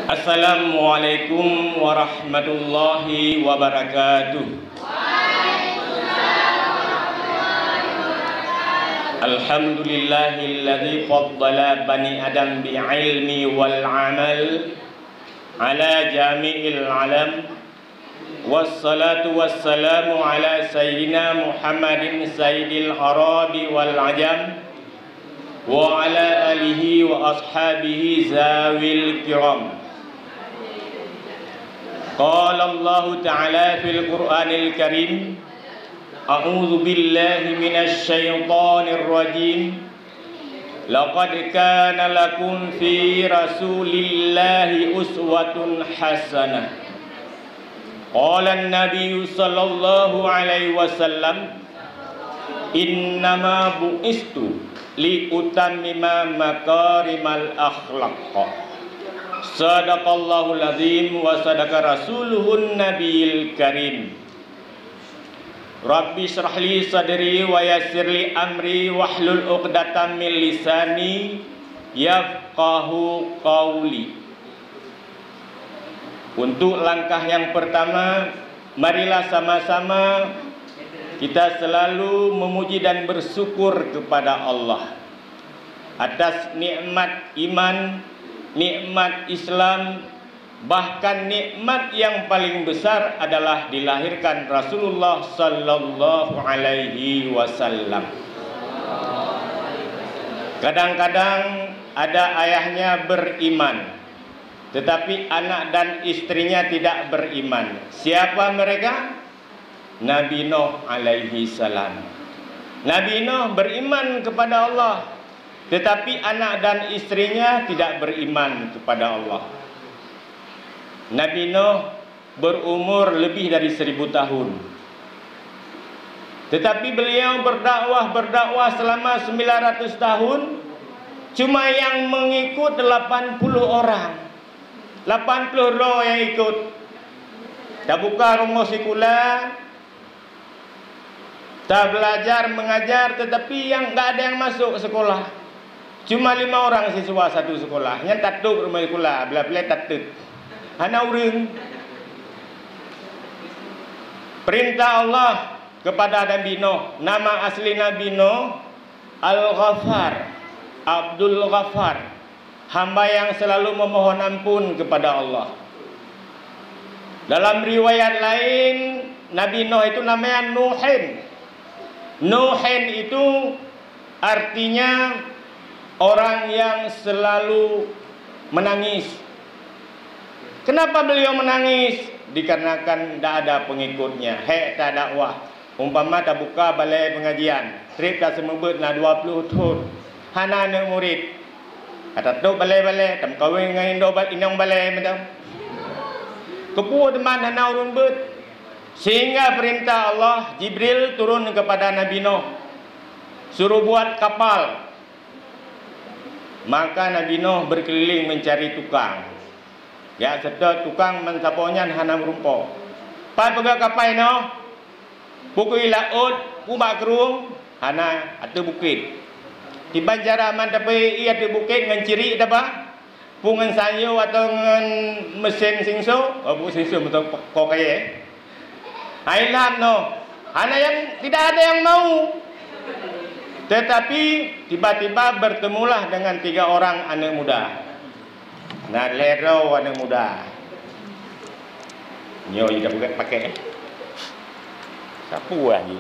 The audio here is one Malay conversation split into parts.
Assalamualaikum warahmatullahi wabarakatuh. Alhamdulillahilladzi faddala bani Adam bi'ilmi wal amal ala jami'il alam. Wassalatu wassalamu ala sayyidina Muhammadin sayyidil arabi wal ajam wa ala alihi wa ashabihi zawil kiram. Qala Allah Ta'ala fil Qur'anil Karim, A'udzu billahi minasy syaithanir rajim. Laqad kana lakum fi Rasulillahi uswatun hasanah. Qala an-nabiy sallallahu alaihi wasallam, innama bu'istu li utammima makarimal akhlaq. Sadaqallahul azim wa sadaqa rasuluhun nabiyil karim. Rabbi shrah li sadri wa yassir li amri wahlul 'uqdatam min lisani yafqahu qawli. Untuk langkah yang pertama, marilah sama-sama kita selalu memuji dan bersyukur kepada Allah atas nikmat iman, nikmat Islam, bahkan nikmat yang paling besar adalah dilahirkan Rasulullah sallallahu alaihi wasallam. Kadang-kadang ada ayahnya beriman, tetapi anak dan istrinya tidak beriman. Siapa mereka? Nabi Nuh alaihi salam. Nabi Nuh beriman kepada Allah, tetapi anak dan istrinya tidak beriman kepada Allah. Nabi Nuh berumur lebih dari 1000 tahun. Tetapi beliau berdakwah selama 900 tahun. Cuma yang mengikut 80 orang. 80 roh yang ikut. Tak buka rumah sekolah, tak belajar mengajar, tetapi yang tak ada yang masuk sekolah. Cuma 5 orang siswa satu sekolah. Yang tak duduk rumah sekolah, bila-bila tak duduk. Hana urang. Perintah Allah kepada Nabi Nuh. Nama asli Nabi Nuh Al-Ghaffar, Abdul Ghaffar, hamba yang selalu memohon ampun kepada Allah. Dalam riwayat lain, Nabi Nuh itu namanya Nuhin. Nuhin itu artinya orang yang selalu menangis. Kenapa beliau menangis? Dikarenakan tidak ada pengikutnya. Tak dakwah. Umpama tak buka balai pengajian, trip dah semebut na 20 tahun. Hana anak murid. Kata tu balai-balai, tam kawin dengan inong balai macam. Kepu teman hana urun bet. Sehingga perintah Allah, Jibril turun kepada Nabi Nuh, suruh buat kapal. Maka Nabi Nuh berkeliling mencari tukang. Ya, sedot tukang mensaponya hana merumpo. Pas pegak kapal no, pukul laut, ubak kerung, hana atau bukit. Tiba cara mantapai ia tu bukit dengan ciri apa? Pungan sanyo atau dengan mesin singso, oh bukan singso betul kok kaya. Ailan no, hana yang tidak ada yang mau. Tetapi tiba-tiba bertemulah dengan 3 orang anak muda. Nah, lero anak muda. Nyo tidak boleh pakai. Sapu lagi.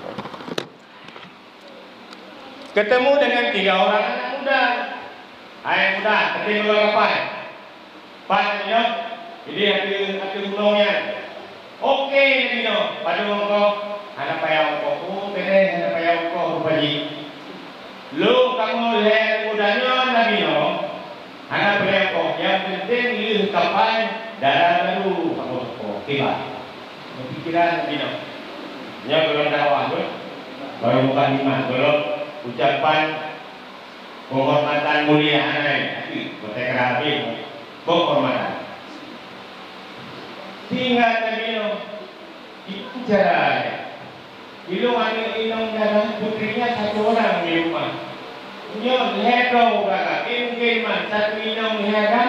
Ketemu dengan 3 orang anak muda. Hai muda, ketemu apa? Pasnya, jadi hati gunungnya. Oke, Nino. Pada mongko, anak payah mongko, bere anak payah mongko rupaji. Lu kamu lihat mudanya Nabi Nuh, anak payah mongko. Yang penting lihat kapal darah baru mongko. Kibat. Pikiran Nabi Nuh. Nya belum dakwah, baru bukan iman, belum ucapan penghormatan mulia anai. Betul kerabi, penghormatan. Tinggal Nabi Nuh itu caranya. Ilu anak inong darah putrinya 1 orang di rumah. Nyo ledo kakak, mungkin man 1 inong ledo.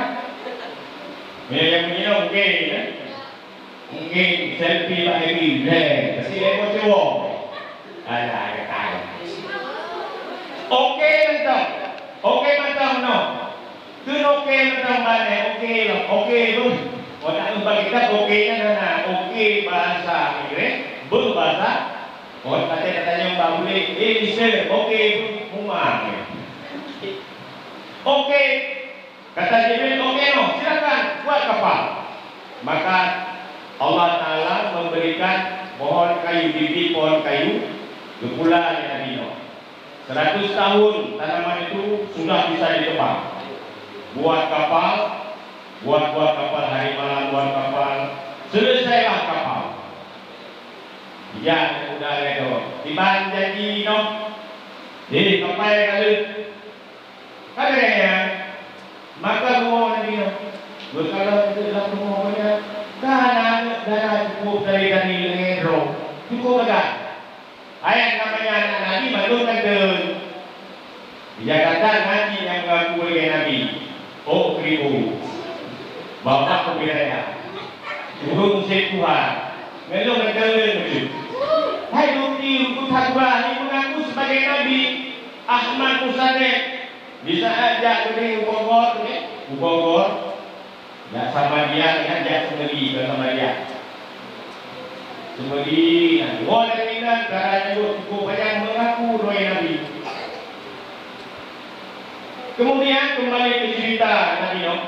Yang begini okey ya. Mungkin selfie Pak Eri deh, kasi eko cowok. Alah, kata. Okey entah. Okey macam no. Kun okey macam mana? Okey lah, okey tu. Kalau tak lupa kita okeynya mana? Okey bahasa Inggeris, berbahasa. Kalau katanya Mbak boleh, mister, okey tu, rumah. Okey, kata Jibril, okey no, silakan buat kapal. Maka Allah Ta'ala memberikan pohon kayu, bibit pohon kayu ke pula Nabi Nuh. 100 tahun tanaman itu sudah bisa ditebang. Buat kapal, buat kapal hari malam, buat kapal, selesailah kapal. Ya, udah itu. Tiban janji Nuh, di kapal kali. Katanya, maka rumah Nabi Nuh berkala itu dalam rumahnya. Dana cukup dari Lengero, cukup agak. Ayat namanya anak Nabi maklumkan ke di Jakarta nanti yang mengaku oleh Nabi. Oh kribo, bapak kebiraya, turun Tuhan, maklumkan ke Nabi. Hai Dukti, untuk Takbah ini mengaku sebagai Nabi. Ahmad Musadek bisa ajak ke Bogor. Ya sama dia ajak semedi ke sama dia. Semedi nanti. Oh dan ini caranya cukup banyak mengaku doa Nabi. Kemudian kembali ke cerita Nabi Nuh.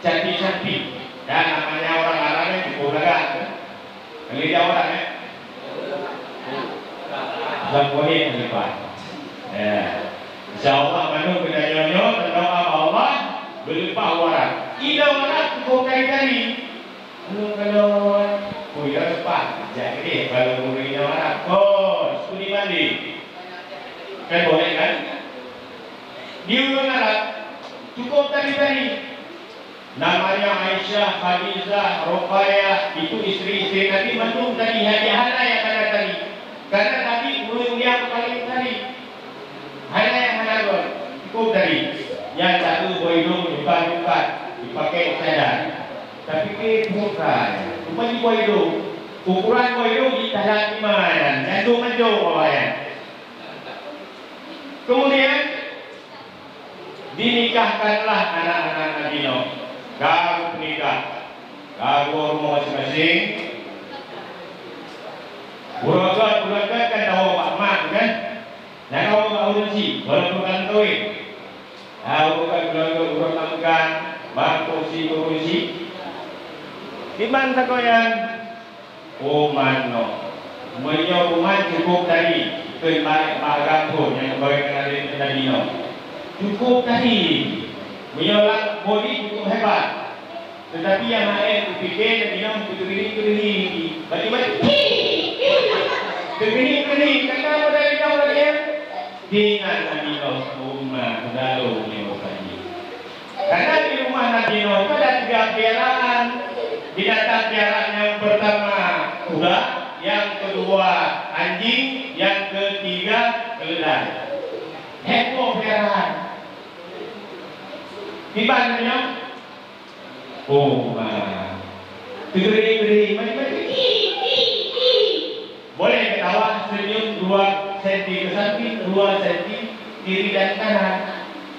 Cantik-cantik. Dan namanya orang Arab yang cukup lega. Kali dia orang ya. Zakohin lepas. InsyaAllah manu kena nyonyo berdoa Allah berlimpah warak. Ida warak cukup kali-kali. Kalau ya lepas. Jadi kalau muridnya warak, studi mandi. Kan boleh kan? Di ulun Arab cukup kali-kali. Namanya Aisyah, Khadijah, Ruqayyah, itu istri-istri Nabi mandung tadi hadiah yang ada tadi. Karena Nabi belum yang paling tadi. Hanya yang mana cukup tadi. Yang satu boidung bukan dipakai cadar. Tapi ke bukan. Rupanya boidung. Ukuran boidung di tahan iman. Jantung menjauh bawahnya. Kemudian dinikahkanlah anak-anak Nabi Nuh. Kamu menikah, kamu rumah masing-masing. Bulan kan tahu Pak Mak kan? Nah kau tak urusi, walaupun kan kawin. Tahu bukan bulan makan, bangku si urusi. Di mana kau yang? Oh mano, menyobuman cukup tadi. Kembali magang pun yang kembali ke Nabi Nuh. Cukup tadi. Menyolak bodi cukup hebat. Tetapi yang lain fikir Nabi Nuh kering-kering. Bagaimana? Kering-kering. Kenapa dari kau lagi ya? Dengan Nabi Nuh rumah dalu yang berkaji. Karena di rumah Nabi Nuh itu ada 3 piaraan. Binatang piaraan yang pertama kuda, yang kedua anjing, yang ketiga keledai. Heboh piaraan. Di mana? Oh, gede-gede, macam-macam. Boleh ketawa, senyum 2 senti ke samping, 2 senti kiri dan kanan.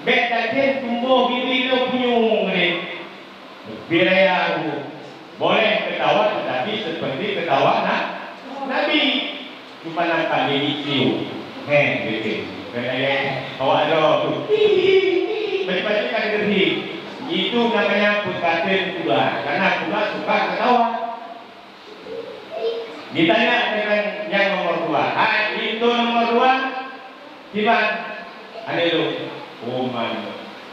Bek dan tumbuh bibir lo punyung ni. Biraya boleh ketawa, tetapi seperti ketawa Nabi. Cuma nampak dia cium. Gitu. Kena awak ada tu. Macam-macam kan gerhi. Itu namanya puskatin pula. Karena pula suka ketawa. Ditanya dengan yang nomor 2. Itu nomor 2. Tiba. Ada tu.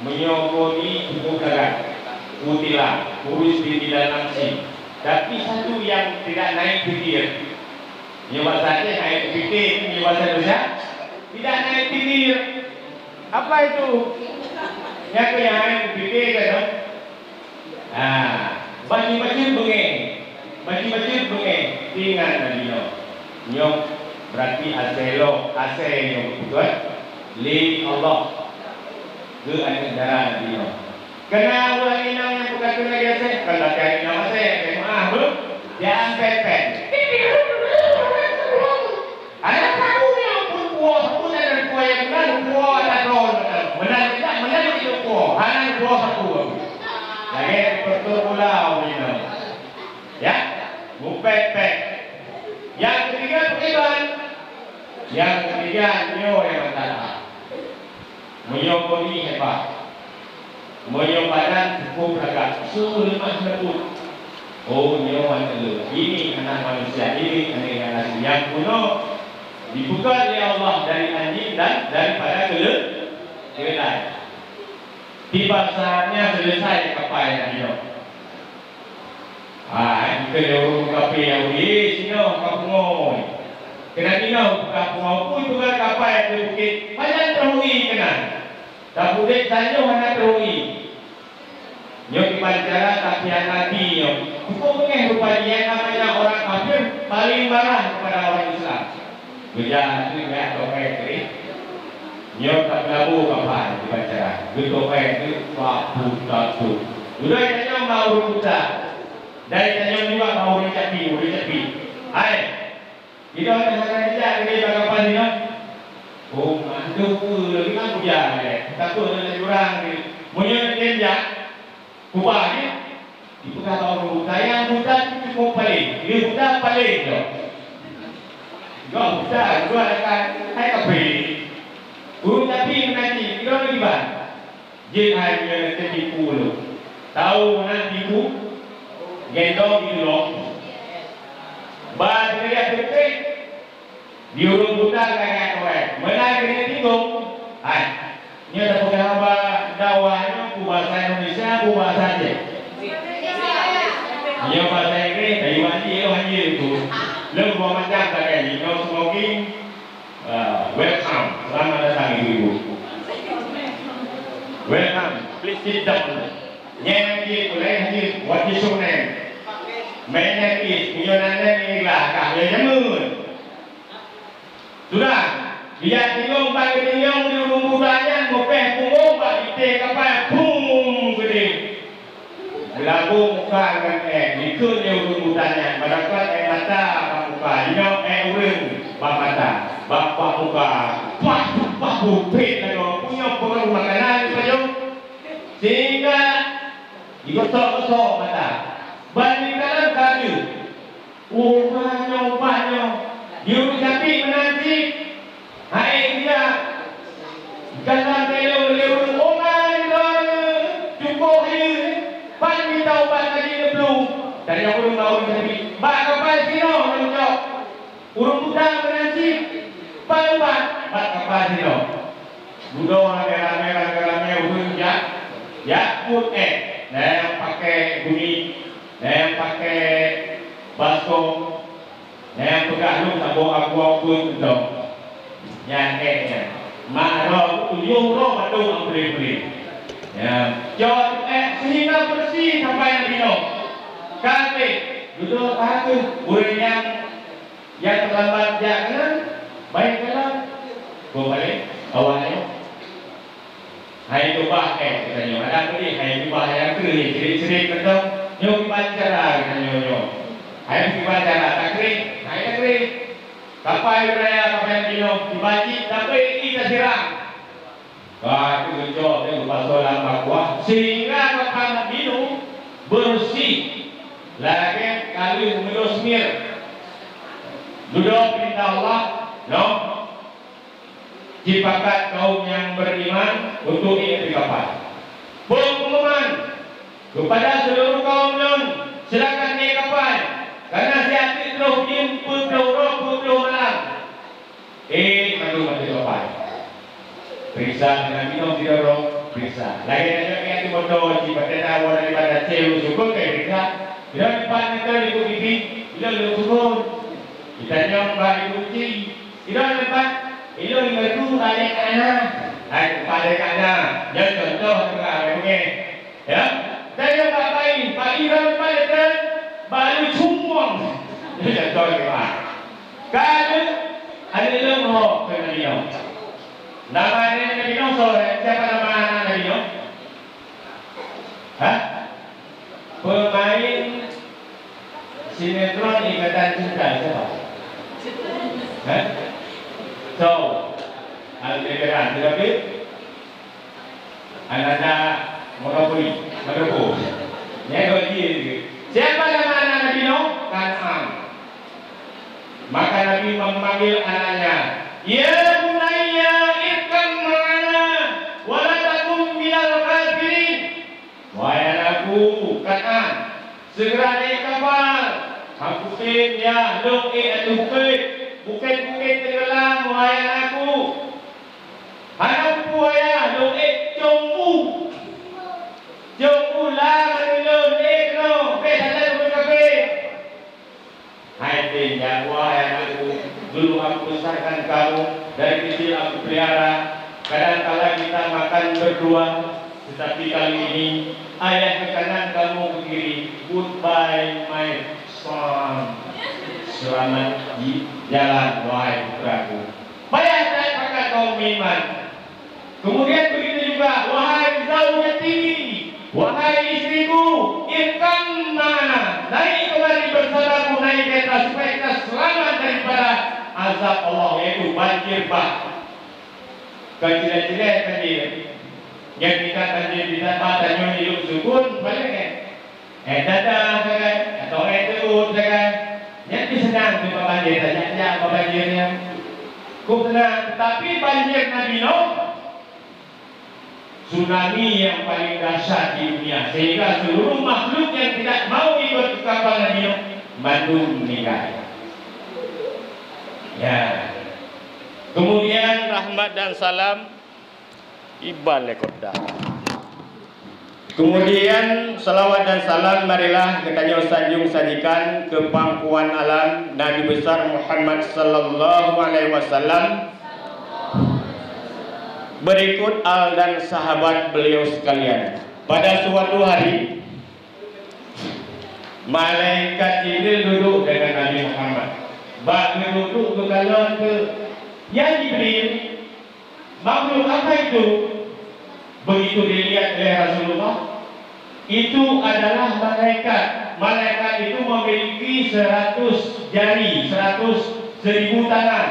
Menyogoni tubuh gagal. Mutilah. Kurus di dalam si. Tapi satu yang tidak naik pikir. Nyawa saja naik pikir. Nyawa saja tidak naik pikir. Apa itu? Yang yang fikir kan? Baju-baju bengeng, tinggal Nabi Nuh. Nyok berarti aselo, nyok betul. Li Allah ke antara Nabi Nuh. Kena ulang inang yang bukan kena biasa. Kalau kaya inang saya, maaf belum. Jangan pepet. Ada tahu yang pun kuah pun ada kuah yang benar kuah ada ron. Benar tidak benar itu kuah. Hanya kuah satu. Lagi betul pulau ini. Ya, pepet. Yang ketiga periban. Yang ketiga nyo yang antara. Nyo bodi hebat. Moyo badan cukup agak sulit masuk. Oh, nyawa dulu. Ini anak manusia ini anak yang kuno dibuka oleh Allah dari anjing dan daripada keledai. Tiba saatnya selesai kapal ini. Kita orang kapal yang ini sino kapungoy. Kena dino kapungoy pun juga kapal di bukit. Banyak terui kena. Tak boleh saja mana terui. Nyok bicara tapi yang nabi nyok. Hukumnya rupanya yang namanya orang kafir paling marah kepada orang Islam. Berjalan itu ya tokai kiri. Nyok tak labu kapal dibaca. Tokai itu babu. Sudah tanya mau rubuta. Dari tanya juga mau dicapi. Hai. Kita ada saja ini kapal ini. Oh, mandu lagi kan hujan ya. Takut ada jurang ni. Munyo tenja. Kubah ni. Itu kata orang buta yang buta itu cuma paling. Dia buta paling tu. Gak buta, gua akan hai kafe. Guru tapi menanti, kita lagi ban. Jin hai dia nanti tipu lu. Tahu mana tipu? Gendong di lok. Ban dia terkait. Di urung buta kaya kowe. Menai kena tinggung. Hai. Nya ada pengapa dakwahnya ku bahasa Indonesia, ku bahasa Aceh. Nya bahasa Inggris dari wani itu. Lalu bawa macam tak ni. No smoking. Welcome. Selamat datang ibu-ibu. Welcome. Please sit down. Nya ni boleh hadir. What is your name? My name is. Punya nama ni lah. Kaya jamun. Sudah, dia tinggal bagi tinggal di rumah budanya, ngopeh punggung, bagi teh kapal, pung gede. Belagu muka dengan ikut di rumah budanya, berakat mata, bak muka, nyok urun, bak mata, bak muka, pah bupit lalu, punya pengaruh makanan saja, sehingga digosok-gosok mata, bandingkan kayu, banyak. Dia tapi menanti hai dia jangan lewat orang cukup hari pan tahu pan lagi belum dari aku belum tahu tapi bak kapal sino menunjuk urung muda menanti pan bak kapal sino budo merah urung ya put yang pakai bumi yang pakai baskom yang pegang lu tak bawa aku pun tu. Yang makro tuyung roh madu beri. Ya, jod sehingga bersih sampai yang minum. Kami duduk aku boleh yang terlambat jangan baiklah. Boleh awalnya. Hai tu bah katanya ada beli hai tu bah yang kiri ciri-ciri betul. Nyok baca katanya. Hai baca tak kiri. Hai negeri, kapal raya kapal minum dibaci tapi kita siram. Wah itu kejauh itu pasolan bakwa sehingga kapal minum bersih. Lagi kali menurut mir, duduk perintah Allah, no. Cipakat kaum yang beriman untuk ini kapal. Pengumuman kepada seluruh kaum non silakan naik kapal. Karena siapa itu jemput puluh malam. Madu kapal. Periksa dengan minum tidak roh. Periksa. Lagi ada yang bodoh jika tidak awal daripada celu syukur kayak periksa. Bila depan kita di pipi, bila lu turun. Kita nyambar di kunci. Bila depan, bila itu balik kanan. Balik kanan. Jangan contoh juga begini. Ya. Saya baik Pak Iran balik kan. Baru cumong. Dia contoh lagi. Kalau ada lemah kena dia. Nama Nabi Nuh siapa nama Nabi Nuh? pemain sinetron Ikatan Cinta siapa? Hah? So, Aldebaran, tetapi Ananda Monopoli, Monopoli. Ya, siapa nama anak Nabi Nuh? Kan'an. Maka Nabi memanggil anaknya, ya bunayya irkam ma'ana wa la takum minal kafirin. Wahai anakku, Kan'an, segera naik kapal. Hakutin ya bukit bukit tenggelam. Wahai anakku, ya jombu lah menulun ekno pesanan berkafe. Hai tinja, wahai anakku, dulu aku besarkan kamu, dari kecil aku pelihara. Kadang-kala kita makan berdua, tetapi kali ini ayah ke kanan, kamu ke kiri. Goodbye my son. Selamat di jalan wahai putraku. Bayar saya pakai kaum iman. Kemudian begitu juga, wahai zaujati, wahai istriku, irkam mana, naik kembali bersamaku, naik ke atas supaya kita selamat daripada azab Allah, yaitu banjir bah. Kecil-kecil banjir. Yang kita banjir kita tanya hidup sukun, boleh dadah kan, atau teut kan. Yang senang tu banjir, tanya apa banjirnya. Ku tenang, tapi banjir Nabi Nuh tsunami yang paling dahsyat di dunia, sehingga seluruh makhluk yang tidak mau ikut kapal Nabi Nuh mandung meninggal. Ya. Kemudian rahmat dan salam ibal lekoda. Kemudian salawat dan salam marilah kita sanjung sajikan ke pangkuan alam Nabi besar Muhammad sallallahu alaihi wasallam. Berikut al dan sahabat beliau sekalian. Pada suatu hari, malaikat Jibril duduk dengan Nabi Muhammad. Bagi duduk berkalan ke, ya Jibril, makhluk apa itu? Begitu dilihat oleh Rasulullah, itu adalah malaikat. Malaikat itu memiliki 100 jari, 100.000 tangan.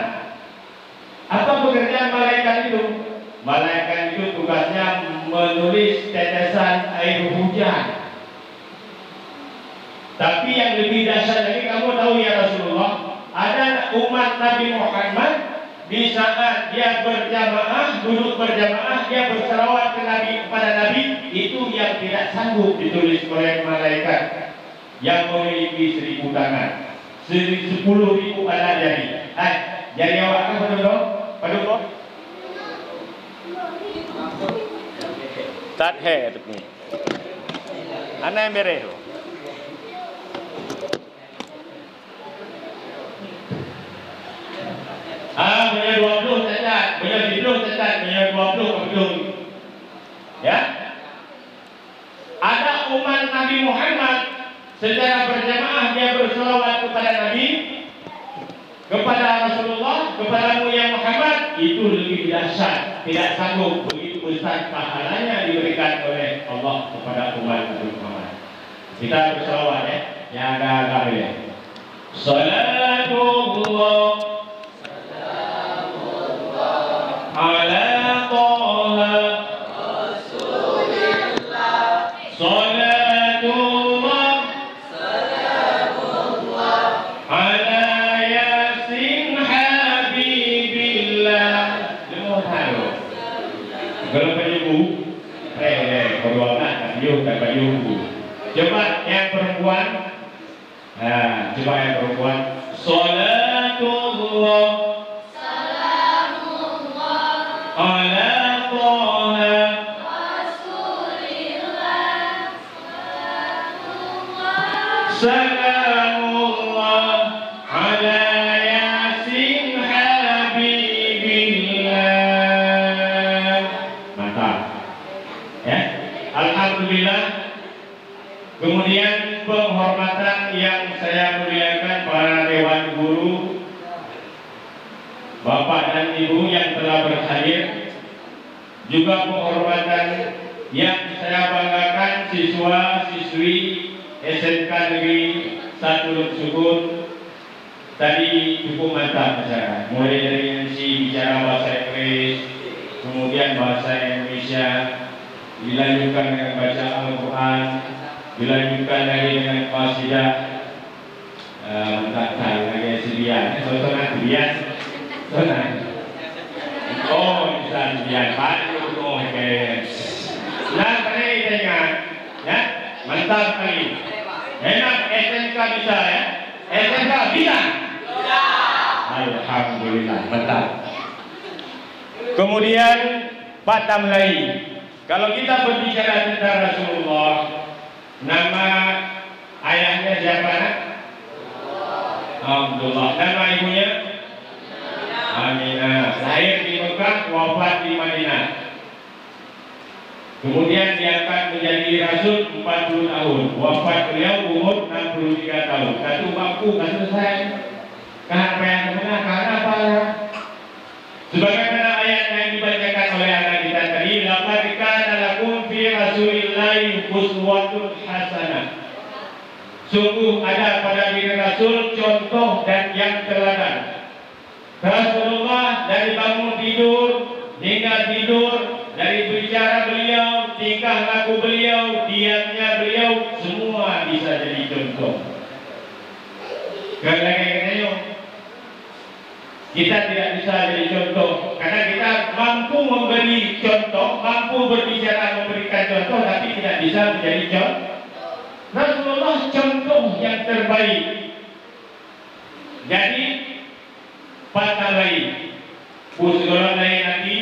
Apa pekerjaan malaikat itu? Malaikat itu tugasnya menulis tetesan air hujan. Tapi yang lebih dahsyat lagi, kamu tahu ya Rasulullah, ada umat Nabi Muhammad di saat dia berjamaah, duduk berjamaah, dia berselawat ke Nabi, kepada Nabi, itu yang tidak sanggup ditulis oleh malaikat yang memiliki 1.000 tangan, 10.000 anak jari. Jari awak apa dulu? Paduko? Tat hai tu ni. Ana yang bere. Punya 20 cacat, punya 10 cacat, punya 20 betul. Ya. Ada umat Nabi Muhammad secara berjamaah dia berselawat kepada Nabi, kepada Rasulullah, kepada Mulia Muhammad, itu lebih dahsyat, tidak sanggup. Begitu besar pahalanya diberikan oleh Allah kepada umat Nabi Muhammad. Kita berselawat ya, yang agak-agak ya. Salatullah ala Taha Rasulillah, salatullah salamullah ala Yasin Habibillah. Lemah halu. Kalau penyubu, kedua anak kayu dan kayu. Coba yang perempuan, coba yang perempuan. Salatullah ala Taha Rasulillah, salamullah ala Yasin Habibillah. Mantap ya, alhamdulillah. Kemudian penghormatan yang saya muliakan para dewan guru, Bapak dan Ibu yang telah berhadir, juga penghormatan yang saya banggakan siswa-siswi SMK Negeri 1 Luk Sukun tadi cukup mantap masyarakat, mulai dari MC bicara bahasa Inggris, kemudian bahasa Indonesia, dilanjutkan dengan baca Al-Quran, dilanjutkan lagi dengan qasidah, tak lagi sedian, soalnya sedian, oh bisa sedian, Pak, oh guys, nah tadi ingat, ya, mantap kali, enak SMK bisa ya, SMK bisa. Alhamdulillah, mantap. Kemudian Pak Tamlai, kalau kita berbicara tentang Rasulullah, nama ayahnya siapa? Abdullah. Nama ibunya? Aminah. Lahir di Mekah, wafat di Madinah. Kemudian diangkat menjadi Rasul 40 tahun. Wafat beliau umur 63 tahun. Satu bangku, satu selesai. Karena yang benar, karena apa? Sebagaimana ayat yang dibacakan oleh anak kita tadi, laqad kana lakum fi rasulillahi uswatun hasanah. Sungguh ada pada diri Rasul contoh dan yang teladan. Rasulullah dari bangun tidur hingga tidur, dari bicara beliau, tingkah laku beliau, diamnya beliau, semua bisa jadi contoh. Karena kita tidak bisa jadi contoh karena kita mampu memberi contoh, mampu berbicara memberikan contoh, tapi tidak bisa menjadi contoh. Rasulullah contoh yang terbaik. Jadi patah baik, sebelum lahir Nabi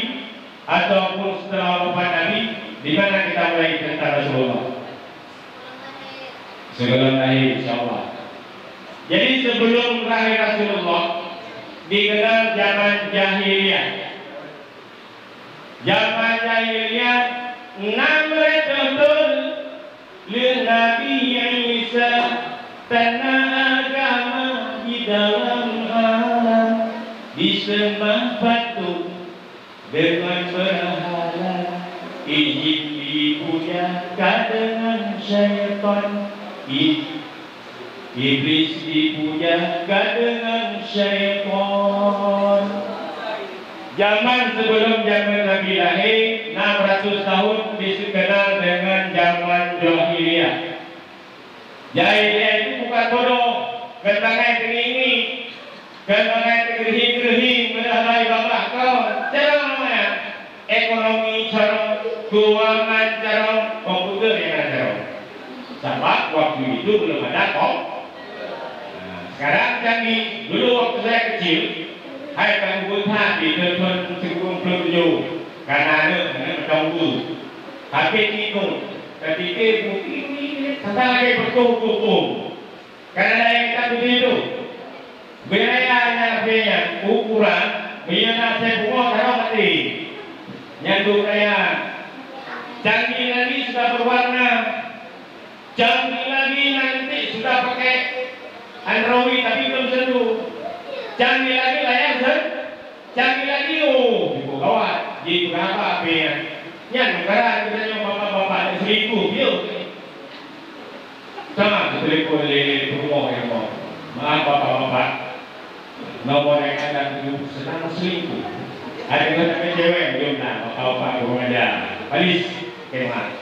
ataupun setelah wafat Nabi, di mana kita mulai tentang Rasulullah? Sebelum lahir, insyaallah. Jadi sebelum lahir Rasulullah dikenal zaman jahiliyah. Zaman jahiliyah namretul lil Nabi Isa tanah agama di dalam alam, disembah batu dengan berhala, izin dipuja dengan syaitan, iblis dipuja dengan syaitan. Zaman sebelum zaman Nabi lahir 600 tahun dikenal dengan zaman jahiliyah. Jahiliyah itu bukan bodoh, ketangan ini, ketangan gerhi-gerhi, mendahlai bapak kau. Cara namanya ekonomi, cara keuangan, cara komputer yang ada. Sebab waktu itu belum ada kok. Sekarang canggih. Dulu waktu saya kecil, hai kamu buta di telepon 97 karena ada menunggu. Habis itu ketika ini sampai lagi berkumpul. Karena yang kita begitu, biayanya biaya ukuran biaya saya bunga taruh mati. Nyanduk kaya canggih lagi sudah berwarna. Canggih lagi nanti sudah pakai Android tapi belum sentuh. Canggih lagi layar set. Canggih lagi kawat. Jadi berapa HP-nya? Nyan negara kita yang bapak-bapak 1000 yuk. Sama telepon lele rumah yang mau. Maaf bapak-bapak. Nomor yang ada itu senang 1000. Ada yang cewek belum nah bapak-bapak rumah aja. Palis kemah.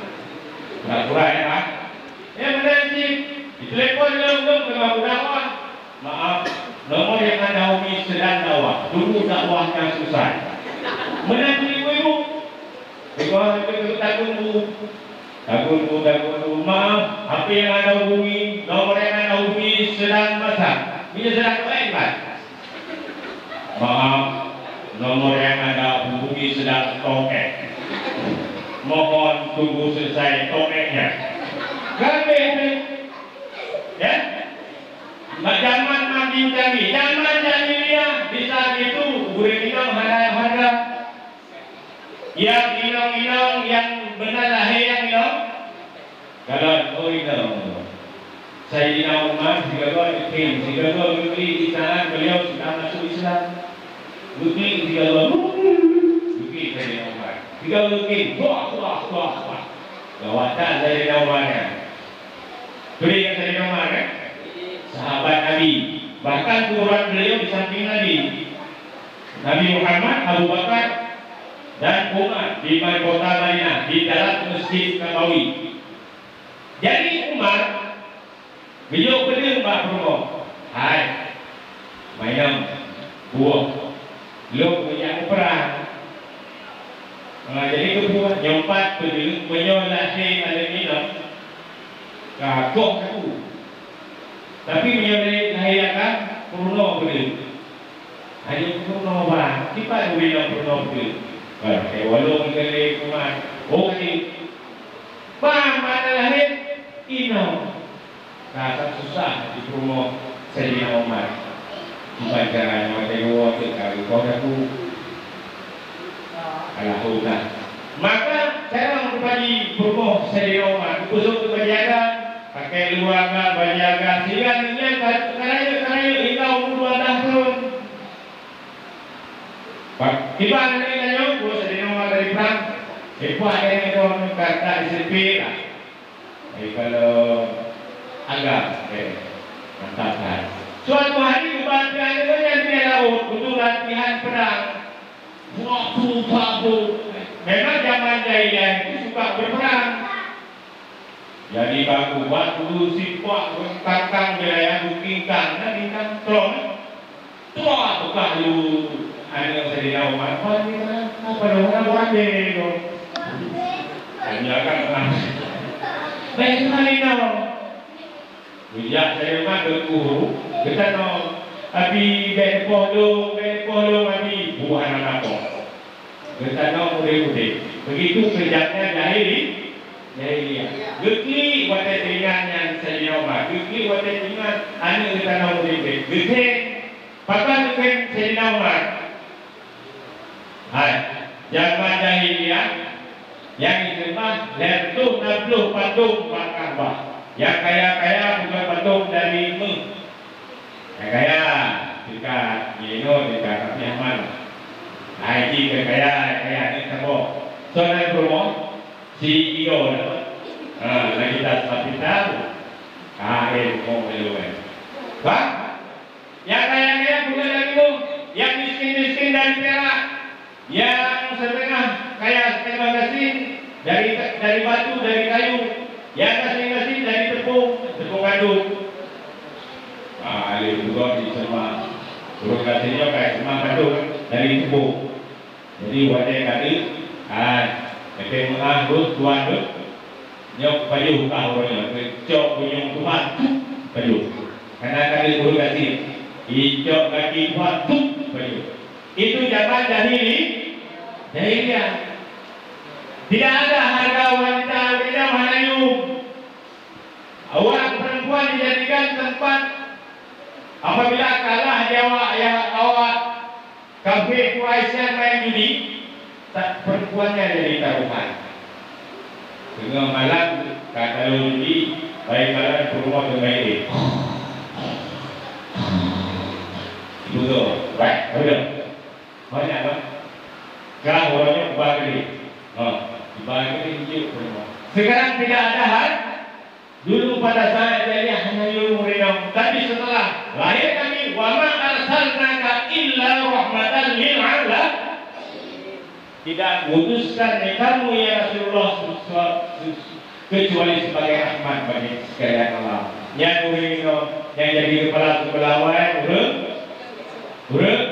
Pura-pura ya Pak. Ya benar sih. Di telepon belum ke dakwah. Maaf, nomor yang Anda hubungi sedang dakwah. Tunggu dakwahnya selesai. Menantu ibu-ibu. Ibu takut maaf. HP yang Anda hubungi, nomor yang Anda hubungi sedang masak. Ini sedang baik, Pak. Maaf, nomor yang Anda hubungi sedang tokek. Mohon tunggu selesai tokeknya. Kami ya, zaman makin canggih, zaman jahiliyah di saat itu boleh bilang harga yang inong-inong yang benar lahir yang inong. Kalau inong, Sayyidina Umar jika kau beli di sana beliau sudah masuk Islam. Bukti jika kau bukti Sayyidina Umar, jika bukti wah. Gawatan Sayyidina Umarnya. Beri yang Nabi. Bahkan kuburan beliau di samping Nabi. Nabi Muhammad, Abu Bakar, dan Umar di kota Madinah di dalam Masjid Nabawi. Jadi Umar beliau beli Mbak Purwo. Hai, mainan buah. Lo punya perang. Jadi kedua nyompat beli menyolasi ada minum. Kagok aku. Tapi menyolasi lahiakan Purwo beli. Hanya Purwo bang. Kita beli Purwo beli. Walau kali Umar. Oke. Bang mana lahir? Ino. Kata susah di Purwo Sayyidina Umar. Baca materi sekali kau alhamdulillah. Maka cara mengkaji Purwo Sayyidina Umar khusus untuk berjaga pakai luaga berjaga sehingga ini karena engkau 2 tahun. Tiba nanti tanya Purwo Sayyidina Umar dari perang. Ibu ada yang itu kata disipil. Kalau agak mantap. Suatu hari kebahagiaan itu yang dia laut untuk latihan perang. Waktu babu. Memang zaman jahiliyah itu suka berperang. Jadi baku waktu sipok kakang wilayah bukingkang dan bintang tolong. Tua buka lu anak Sayyidina Umar. Apa orang pandai itu? Hanya kan baik sekali dong. Bijak saya mah ke guru. Kita no, abi berpolo abi buah anak apa? Kita no muda-muda. Begitu kerjanya jahiliyah. Geki wate dengan yang Sayyidina Umar. Geki wate dengan anu kita no muda-muda. Geki, papa dengan Sayyidina Umar. Hai, zaman jahiliyah yang disebut lertu nablu patung Ka'bah. Yang kaya-kaya bukan patung dari yang kaya dekat Yeno dekat Rafi Ahmad. Haji kaya ini kamu. Soalnya Purwo CEO lagi tak sampai tahu. Mau meluai. Pak, yang kaya bukan dari itu, yang miskin dari perak, yang setengah kaya setengah mesin dari batu dari kayu, yang mesin dari tepung gandum. Alih juga di semua burung kasihnya kayak semua gandum dari tepung. Jadi wadah kali, efek mengagus tuan tu, nyok baju kahornya, cok punyung tuan baju. Karena kali burung kasih, icok kaki tuan baju. Itu zaman jahiliyah. Tidak ada harga wanita beda Melayu. Awak perempuan dijadikan tempat apabila kalah awak kafe Quraisy main judi, perempuannya jadi taruhan. Dengan malam kata judi, baik kalian perempuan bermain. Itu tu, baik, betul. Banyak kan? Sekarang orangnya bagi, dibagi hijau perempuan. Sekarang tidak ada hal. Dulu pada saat jadi hanya yurinam. Tapi setelah lahir kami, wa ma arsalnaka illa rahmatan lil alamin. Tidak putuskan kamu ya Rasulullah kecuali sebagai rahmat bagi sekalian Allah. Yang yurinam, yang jadi kepala kepulauan, urut,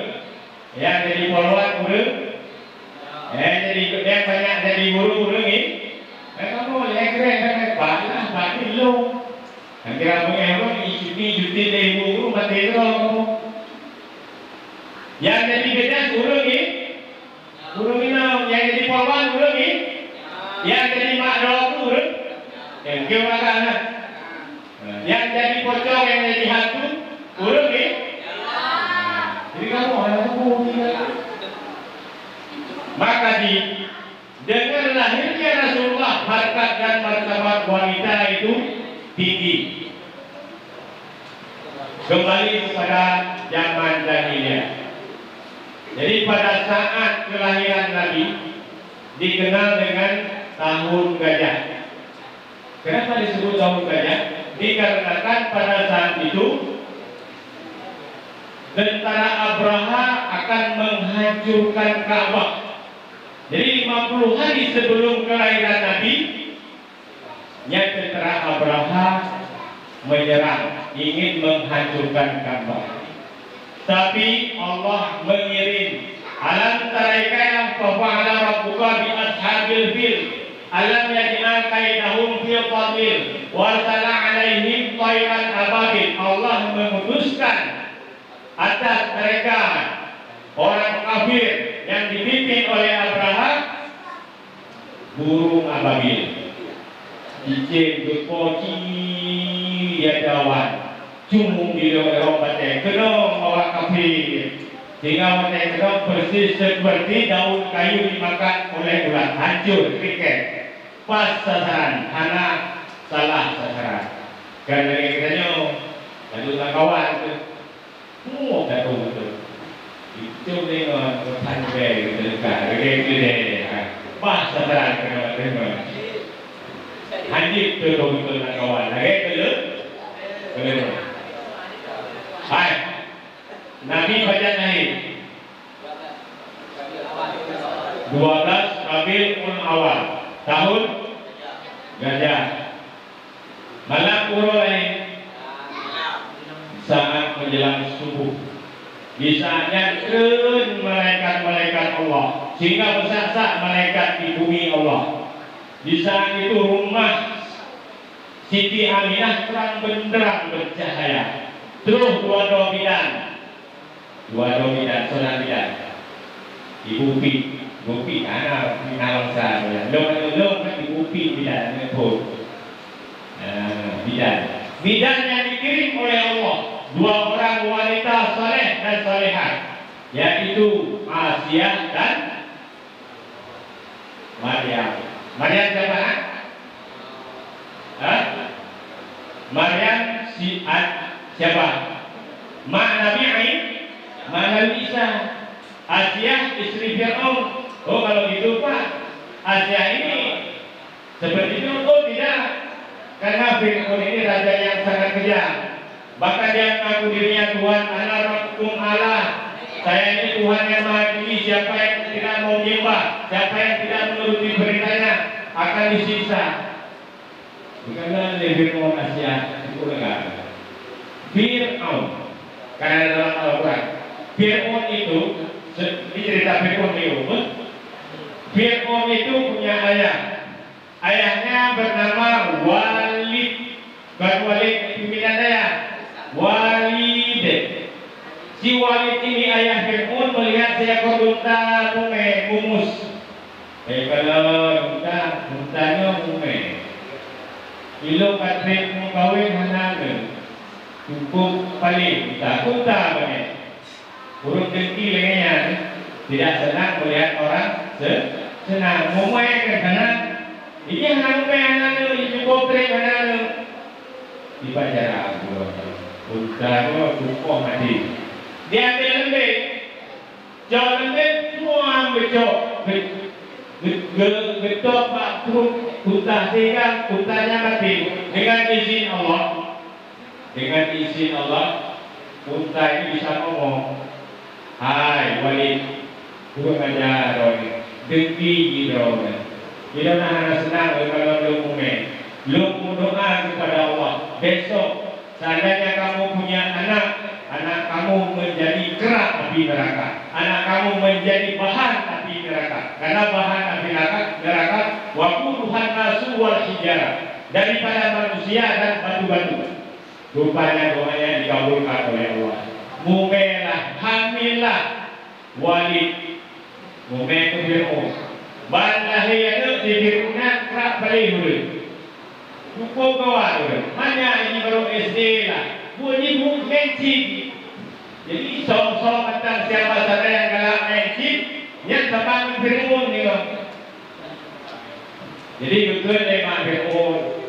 yang jadi polwan, urut, yang banyak jadi guru ni. Kamu lihat keren, Pak lu. Nanti kamu yang cuti dari guru mati itu. Yang jadi beda guru ni, yang jadi polwan guru ni, yang jadi mak dok guru, yang gimana? Yang jadi pocong, yang jadi hantu guru ni. Jadi kamu ada guru ni. Maka dengan lahirnya Rasulullah, harkat dan martabat wanita itu tinggi. Kembali kepada zaman jahiliyah. Jadi pada saat kelahiran Nabi dikenal dengan tahun gajah. Kenapa disebut tahun gajah? Dikarenakan pada saat itu tentara Abraha akan menghancurkan Ka'bah. Jadi 50 hari sebelum kelahiran Nabi, tentara Abraha menyerang, ingin menghancurkan Ka'bah. Tapi Allah mengirim, alam taraika fa fa'ala rabbuka bi ashabil fil alam yaj'al kaidahum fi tadlil wa arsala 'alaihim tayran ababil. Allah memutuskan atas mereka orang kafir yang dipimpin oleh Abraham burung ababil. Icin berpoci ya dawan cumung di dalam batai kena orang kafir, sehingga batai kena persis seperti daun kayu dimakan oleh ulat, hancur kriket, pas sasaran, anak salah sasaran. Karena katanya lalu kawan tu mau jatuh betul itu dengan panjang dekat gede pas sasaran kena terima hancur betul kawan lagi belum. Hai, Nabi baca naik 12 Rabiul Awal tahun gajah. Malam uroi saat menjelang subuh, di saatnya turun malaikat-malaikat Allah, sehingga bersak-sak malaikat di bumi Allah. Di saat itu rumah Siti Aminah terang benderang bercahaya. Terus dua bidan, saudara bidan, ibu pi, anak minang saya, lo kan ibu pi bidan, bidan yang dikirim oleh Allah, dua orang wanita saleh dan salehah, yaitu Asia dan Maryam. Maryam siapa? Maryam siapa? Mak Nabi Mak Nabi Isa. Asia istri Fir'aun. Oh kalau gitu Pak, Asia ini seperti itu? Oh tidak, karena Fir'aun ini raja yang sangat kejam. Bahkan dia mengaku dirinya Tuhan, ana rabbukum Allah. Saya ini Tuhan yang Maha Tinggi. Siapa yang tidak mau menyembah, siapa yang tidak menuruti perintahnya akan disiksa. Karena Fir'aun Asia itu negara Fir'aun, karena dalam Al-Quran Fir'aun itu, ini cerita Fir'aun itu. Fir'aun itu punya ayah. Ayahnya bernama Walid. Bukan Walid pimpinan ayah, Walid. Si Walid ini ayah Fir'aun melihat seekor unta mumus. Kalau untanya mume, ilo katrik mau kawin hanane, cukup paling tak unta banyak. Burung dengki lengannya tidak senang melihat orang senang. Mume ke sana, ini hanane hanane, ini cukup trik hanane. Dibaca aku, unta itu cukup mati. Dia ambil lembek, jauh lembek semua ambil jauh. Getok pak truk unta sehingga untanya mati. Dengan izin Allah unta ini bisa ngomong, hai Walid, kurang ajar Roy, dengki gitu. Kita nak senang kalau lu doa kepada Allah. Besok seandainya kamu punya anak kamu menjadi kerak api neraka, anak kamu menjadi bahan api neraka. Karena bahan api neraka waquduhan nasu wal hijarah, daripada manusia dan batu-batu. Rupanya doanya dikabulkan oleh Allah. Mumelah, hamillah Walid, mume ke Fir'aun. Bandahiyana di Fir'aun kerak balik dulu. Cukup kawan, hanya ini baru SD lah. Bunyi mencit. Jadi soal tentang siapa saja yang galak mencit, yang sama Fir'aun ni. Jadi betul mak Fir'aun.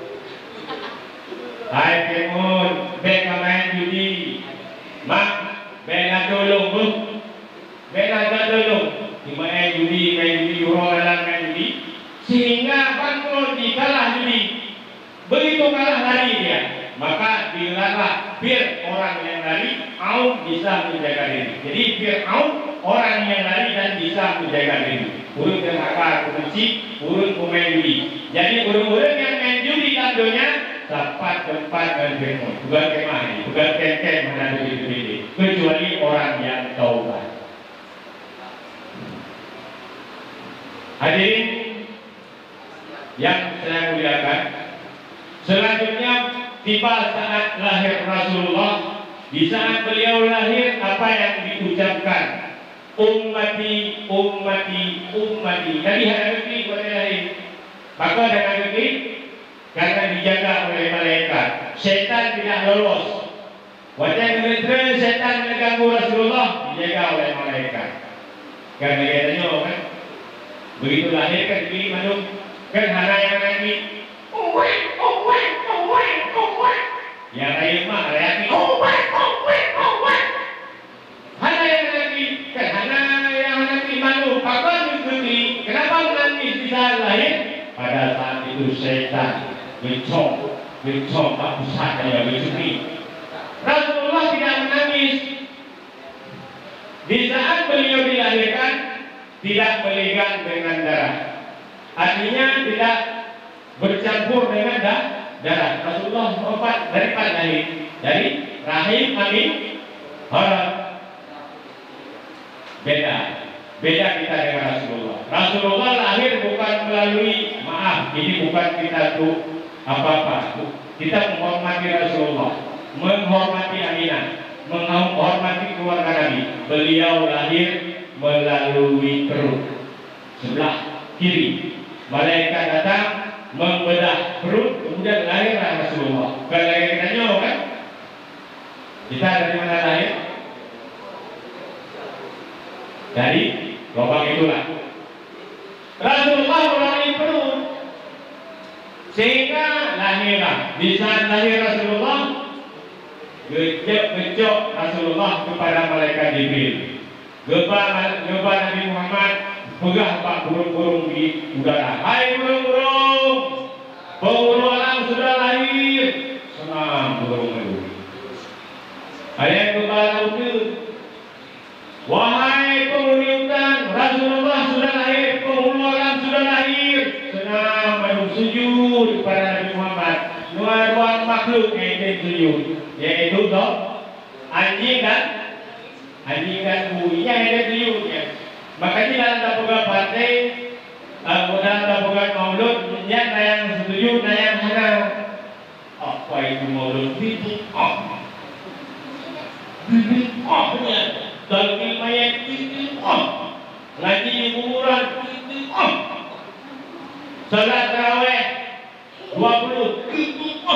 Hai Fir'aun, beka main judi. Mak, beka tolong bu. Beka tolong. Main judi euro dalam main judi. Sehingga bangkrut dikalah judi. Begitu kalah lari dia, maka dilarang biar orang yang lari bisa bisa menjaga diri. Jadi Fir'aun orang yang lari dan bisa menjaga diri. Burung derhaka, kebenci, burung pemain judi. Jadi burung-burung yang main judi tandonya dapat tempat dan Fir'aun. Bukan kemah ini, bukan ken-ken mana duit-duit. Kecuali orang yang taubat. Hadirin yang saya muliakan, selanjutnya tiba saat lahir Rasulullah. Di saat beliau lahir, apa yang diucapkan? Ummati, ummati, ummati. Dari hadapi kepada lahir. Maka dengan negeri, karena dijaga oleh malaikat, syaitan tidak lolos. Wajah negeri syaitan mengganggu Rasulullah, dijaga oleh malaikat. Karena katanya kan, begitu lahir kan diberi manuk, kan hana yang nanti, yang lain mah reaksi hana yang nanti kan hana yang nanti malu apa mengikuti. Kenapa menangis di saat lahir? Pada saat itu setan mencong aku saja mencuri. Rasulullah tidak menangis di saat beliau dilahirkan, tidak melegang dengan darah, artinya tidak bercampur dengan darah. Rasulullah wafat dari lahir, dari rahim amin harap. Beda kita dengan Rasulullah. Rasulullah lahir bukan melalui, maaf, ini bukan kita tuh apa-apa. Kita menghormati Rasulullah, menghormati Aminah, menghormati keluarga Nabi. Beliau lahir melalui perut sebelah kiri. Malaikat datang membedah perut, kemudian lahirlah Rasulullah. Bukan lahir kita nyoh kan? Kita dari mana lahir? Dari lubang itulah. Rasulullah melalui perut, sehingga lahirlah. Di saat lahir Rasulullah, gejok Rasulullah kepada malaikat Jibril. Geba Nabi Muhammad, pegah pak burung-burung di udara. Hai burung-burung, penghulu alam sudah lahir. Senang burung itu. Ada yang kepala itu. Wahai penghuni hutan, Rasulullah sudah lahir, penghulu alam sudah lahir. Senang menunggu sujud kepada Nabi Muhammad. Dua makhluk yang sujud, yaitu anjing dan buaya yang sujud. Makanya dalam tabungan partai, dalam tabungan maulud, yang setuju, yang hana. Apa itu maulud? Bibit talqin mayat bibit ngaji di kuburan bibit salat tarawih 20 bibit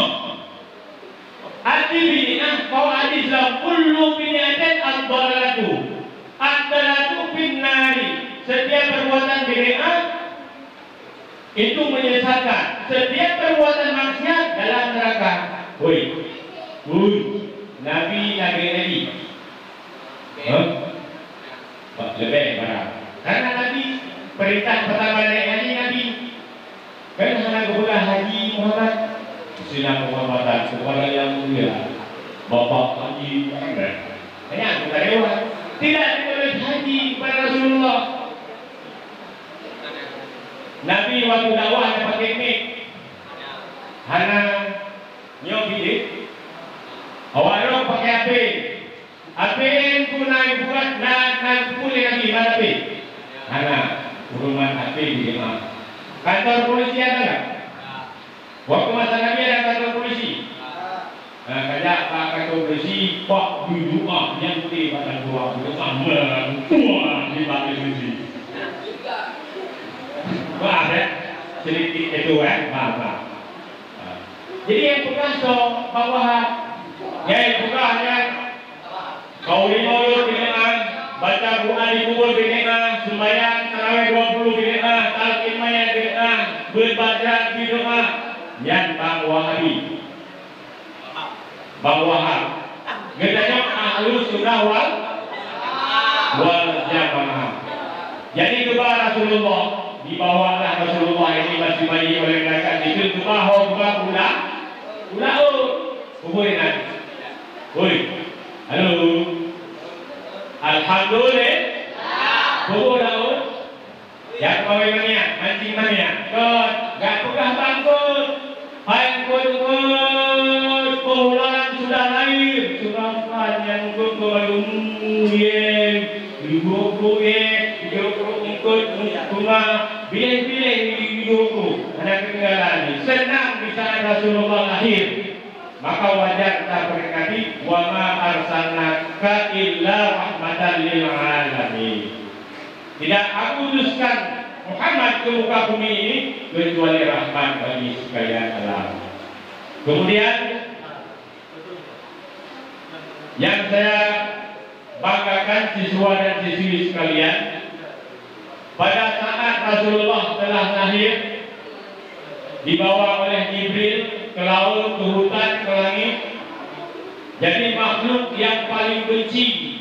arti bid'ah kau hadis la kullu bid'atin ad-dalalatu finnari. Setiap perbuatan bid'ah itu menyesatkan. Setiap perbuatan maksiat dalam neraka. Woi, Nabi. Lebih barang. Karena Nabi perintah pertama dari Nabi. Kan hanya kepada Haji Muhammad. Silang Muhammadan kepada yang mulia. Bapak Haji Muhammad. Hanya kita lewat. Tidak ditulis haji kepada Rasulullah. Nabi waktu dakwah ada pakai mic. Hana nyobi deh. Awalnya pakai HP. HP yang punai buat nak pulih lagi mana HP? Hana uruman HP di rumah. Kantor polisi ada nggak? Waktu masa Nabi ada kantor polisi. Kerja Pak kantor polisi, Pak duduk yang putih pada dua di balik polisi. Maaf ya, sedikit itu maaf. Jadi yang bekas bawah, yang bekasnya kau di maulud bid'ah, baca Quran di kubur bid'ah, sembahyang tarawih 20 bid'ah, talqin mayat bid'ah, berbaca bid'ah, yang Bang Wahabi. Bang Wahab, gedanya Ahlus Sunnah wal Jamaah. Jadi kepada Rasulullah, dibawalah Rasulullah ini masih bayi oleh mereka itu kebaho kuburin. Halo. Alhamdulillah. Buku daun. Yang kawin mania, mancing mania. Kot, gak pegah bangkut. Hai kot, pengulangan sudah lahir. Surafan yang berkelum ibu ikut rumah bilih-bilih ibuku anak ketinggalan. Senang di saat Rasulullah lahir. Maka wajar kita berkati wa ma arsalnaka illa rahmatan lil alamin. Tidak aku utuskan Muhammad ke muka bumi ini kecuali rahmat bagi sekalian alam. Kemudian yang saya banggakan siswa dan siswi sekalian, pada saat Rasulullah telah lahir dibawa oleh Jibril ke laut, ke hutan, ke langit. Jadi makhluk yang paling benci,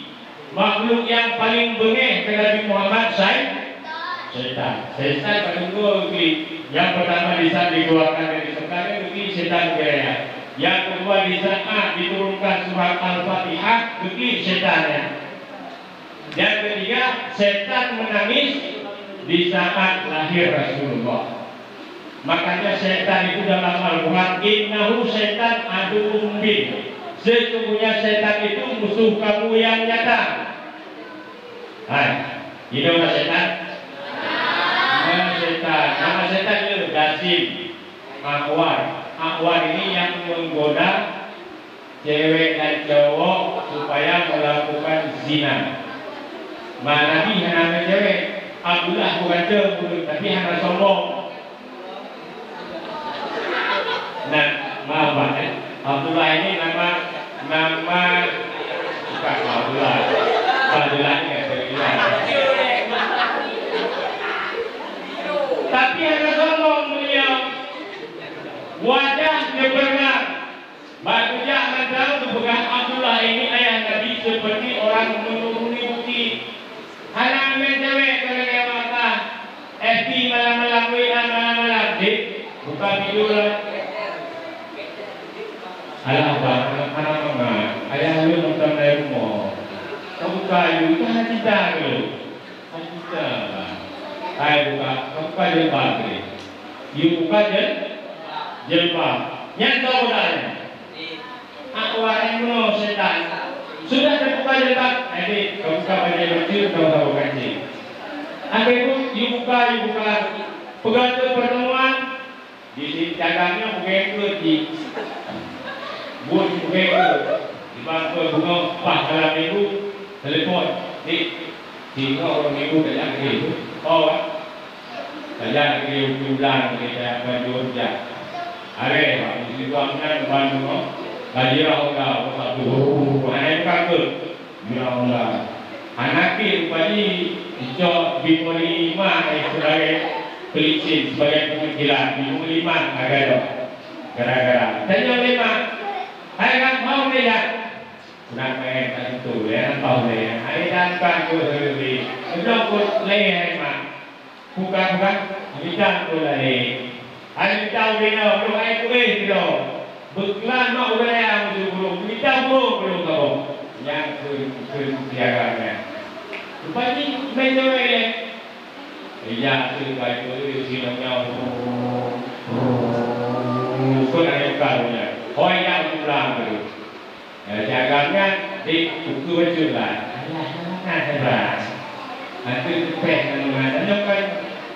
makhluk yang paling bengeh ke Nabi Muhammad setan. Setan paling yang pertama bisa dikeluarkan dari setan itu setan kaya. Yang kedua di saat diturunkan surat Al-Fatihah itu setannya. Yang ketiga setan menangis di saat lahir Rasulullah. Makanya setan itu dalam Al-Quran innahu setan aduwwum mubin. Sesungguhnya setan itu musuh kamu yang nyata. Hai, ini nama setan? Nama setan. Nama setan itu Dasim, Akwar. Akwar ini yang menggoda cewek dan cowok supaya melakukan zina. Nabi hanya cewek, Abdullah bukan cewek, tapi hanya sombong. Nah, maaf Pak, Abdullah ini nama bukan Abdullah. Abdullah ini nggak terlihat. Tapi hanya sombong beliau. Wajah gemerlap. Batu jangan tahu bukan Abdullah ini ayah Nabi seperti orang menuruni bukti. Anak cewek kalau mata, FB malam-malam, WA malam-malam, buka tidur. Alah bang, anak mama, ayah lu nonton dari rumah. Kamu kayu, kan kita lu, kita. Ayah buka, kamu kayu bagri. You buka jilbab. Yang tahu dah. Akwar yang setan. Sudah terbuka jilbab. Jadi kamu buka baju kecil, kamu tahu kancing. Apa itu? You buka. Pegantung pertemuan. Di sini dagangnya bukan kunci. Buat bukan di bangku bunga pas dalam minggu telepon. Di orang minggu kejap itu. Oh, kejap itu ulang kita baju kerja. Are, di situ amnya bangun. Bajirah Allah, satu. Anak kakak, bajirah Allah. Anak itu bagi hijau bimoli lima sebagai pelicin, sebagai pemikiran bimoli lima agak gara-gara. Tanya lima, hai kan mau ni ya? Nak main tak itu, ya tahu ni. Hai dan kakak sendiri, belum pun leh mak. Bukan, kita pun leh. Hai tahu ni no, belum hai kuih tu. Beklan mak udah yang belum kita belum tahu yang kerjanya. Rupanya menjawab iya terbaik itu sinanya kau nak karunya oh yang pulang tu jaganya di buku berjualan ayah hebat nanti peng mana kan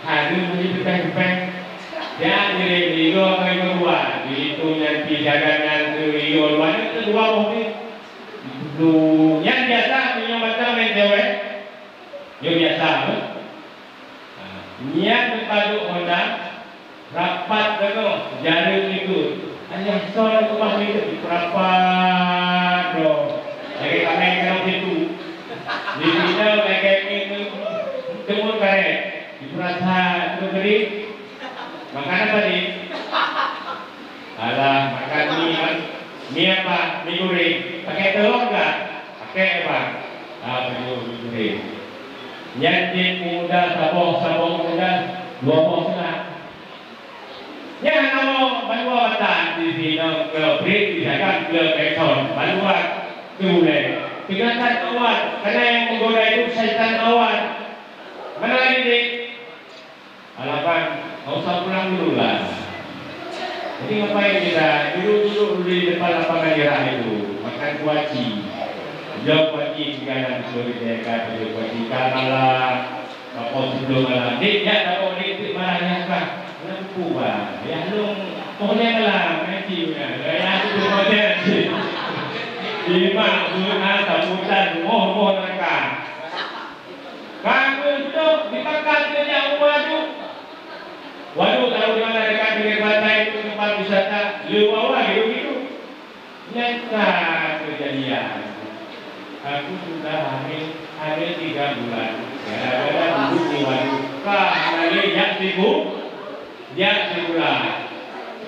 hari ini peng ya jadi Rio kami berdua itu nanti jagangan Rio luar itu dua mobil itu yang biasa punya macam cewek yang biasa niat berpadu Honda rapat dengan jarum itu ayah soal rumah itu rapat dong jadi kami kalau itu di sini lagi itu temur karet di perasaan itu beri makan apa ni? Alah, makan mie apa? Mie goreng. Pakai telur tak? Pakai apa? Telur goreng. Nyantik muda, sabong muda, 2 bos lah. Yang nama banua batang di sini, ke beri, di sana ke ekor, banua tu leh. Tinggalkan awal, karena yang menggoda itu syaitan awal. Mana lagi dik? Alapan, nggak usah pulang dulu lah. Jadi ngapain kita? Duduk di depan lapangan gerah itu, makan kuaci. Jauh kuaci sekarang sulit dekat, jauh kuaci kalah. Apa sebelum malam? Dik, ya tahu dik marahnya apa? Lempu bang, ya lu pokoknya malam, nantinya. Ya aku pokoknya. Lima sunnah tamutan mohon mereka. Kamu itu dimakan sejak waduh. Waduh tahu di mana dekat dengan pantai itu tempat wisata. Luar gitu. Nyata kejadian. Aku sudah hamil 3 bulan. Kadang-kadang duduk di waduh. Kali jak sibuk.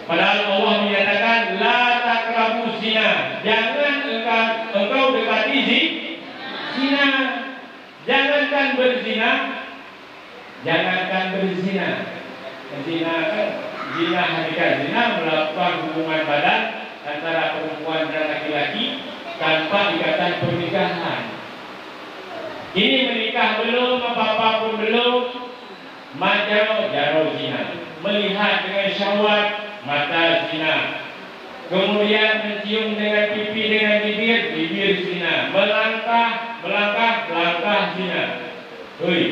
Padahal Allah menyatakan la taqrabu zina. Jangan engkau dekati zina. Jangankan berzina. Zina kan zina hakikat zina melakukan hubungan badan antara perempuan dan laki-laki tanpa ikatan pernikahan. Ini menikah belum, apa-apa pun belum, jaro zina. Melihat dengan syahwat, mata zina. Kemudian mencium dengan pipi dengan bibir zina. Melangkah zina. Hei,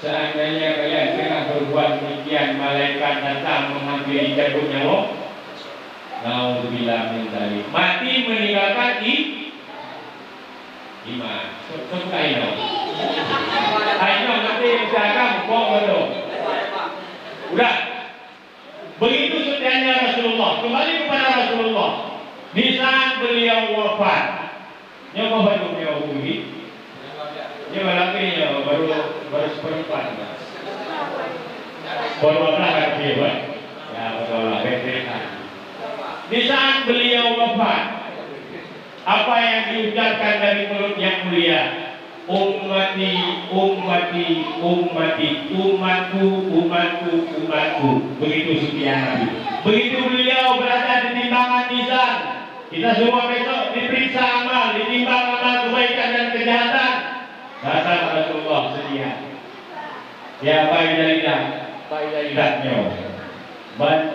seandainya kalian tengah berbuat demikian, malaikat datang menghampiri jabut nyawa. Nauzubillah min dzalik. Mati meninggalkan iman. Suka aino. Aino nanti misalkan bohong. Udah. Begitu setianya Rasulullah. Kembali kepada Rasulullah. Di saat beliau wafat. Nyoba baru beliau bumi. Nyoba lagi baru seperempat. Baru apa lagi ya? Ya betul lah. Di saat beliau wafat, apa yang diucapkan dari mulut yang mulia? Ummati, umatku. Begitu sekian Nabi. Begitu beliau berada di timbangan mizan, kita semua besok diperiksa amal, ditimbang amal kebaikan dan kejahatan. Datang Rasulullah sedia. Ya faidahnya.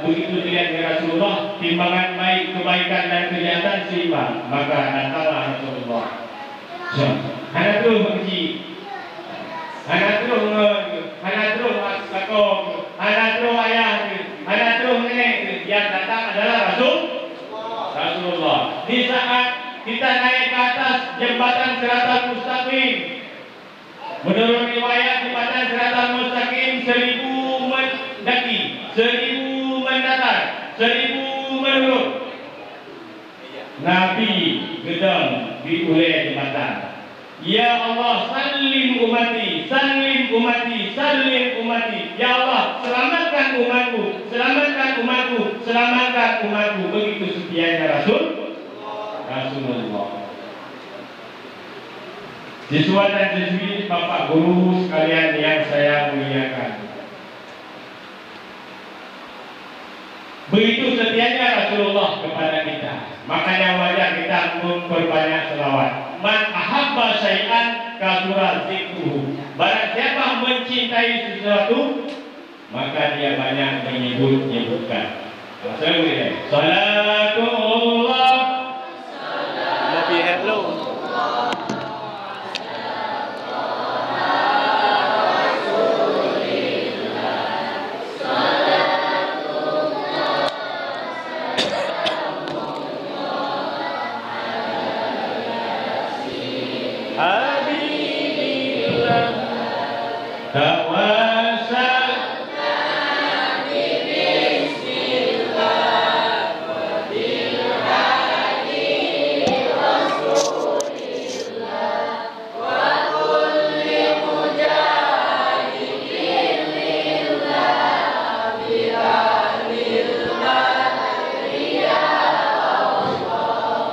Begitu dilihat dari Rasulullah, timbangan baik kebaikan dan kejahatan seimbang, maka datanglah Rasulullah. Hana terus benci, hana terus sakok, hana terus ayah, hana terus nenek. Yang datang adalah Rasulullah. Di saat kita naik ke atas jembatan Siratal Mustaqim, menurut riwayat jembatan Siratal Mustaqim 1000 mendaki, 1000 mendatar, 1000 menurun. Nabi gedang di ulai jembatan. Ya Allah, salim umati. Ya Allah, selamatkan umatku. Begitu setianya Rasulullah. Siswa dan siswi, Bapak Guru sekalian yang saya muliakan. Begitu setianya Rasulullah kepada kita. Makanya wajar kita memperbanyak selawat. Man ahabba syai'an kasura zikruhu. Barang siapa mencintai sesuatu, maka dia banyak menyebutkan. Salatullah. Nabi hello.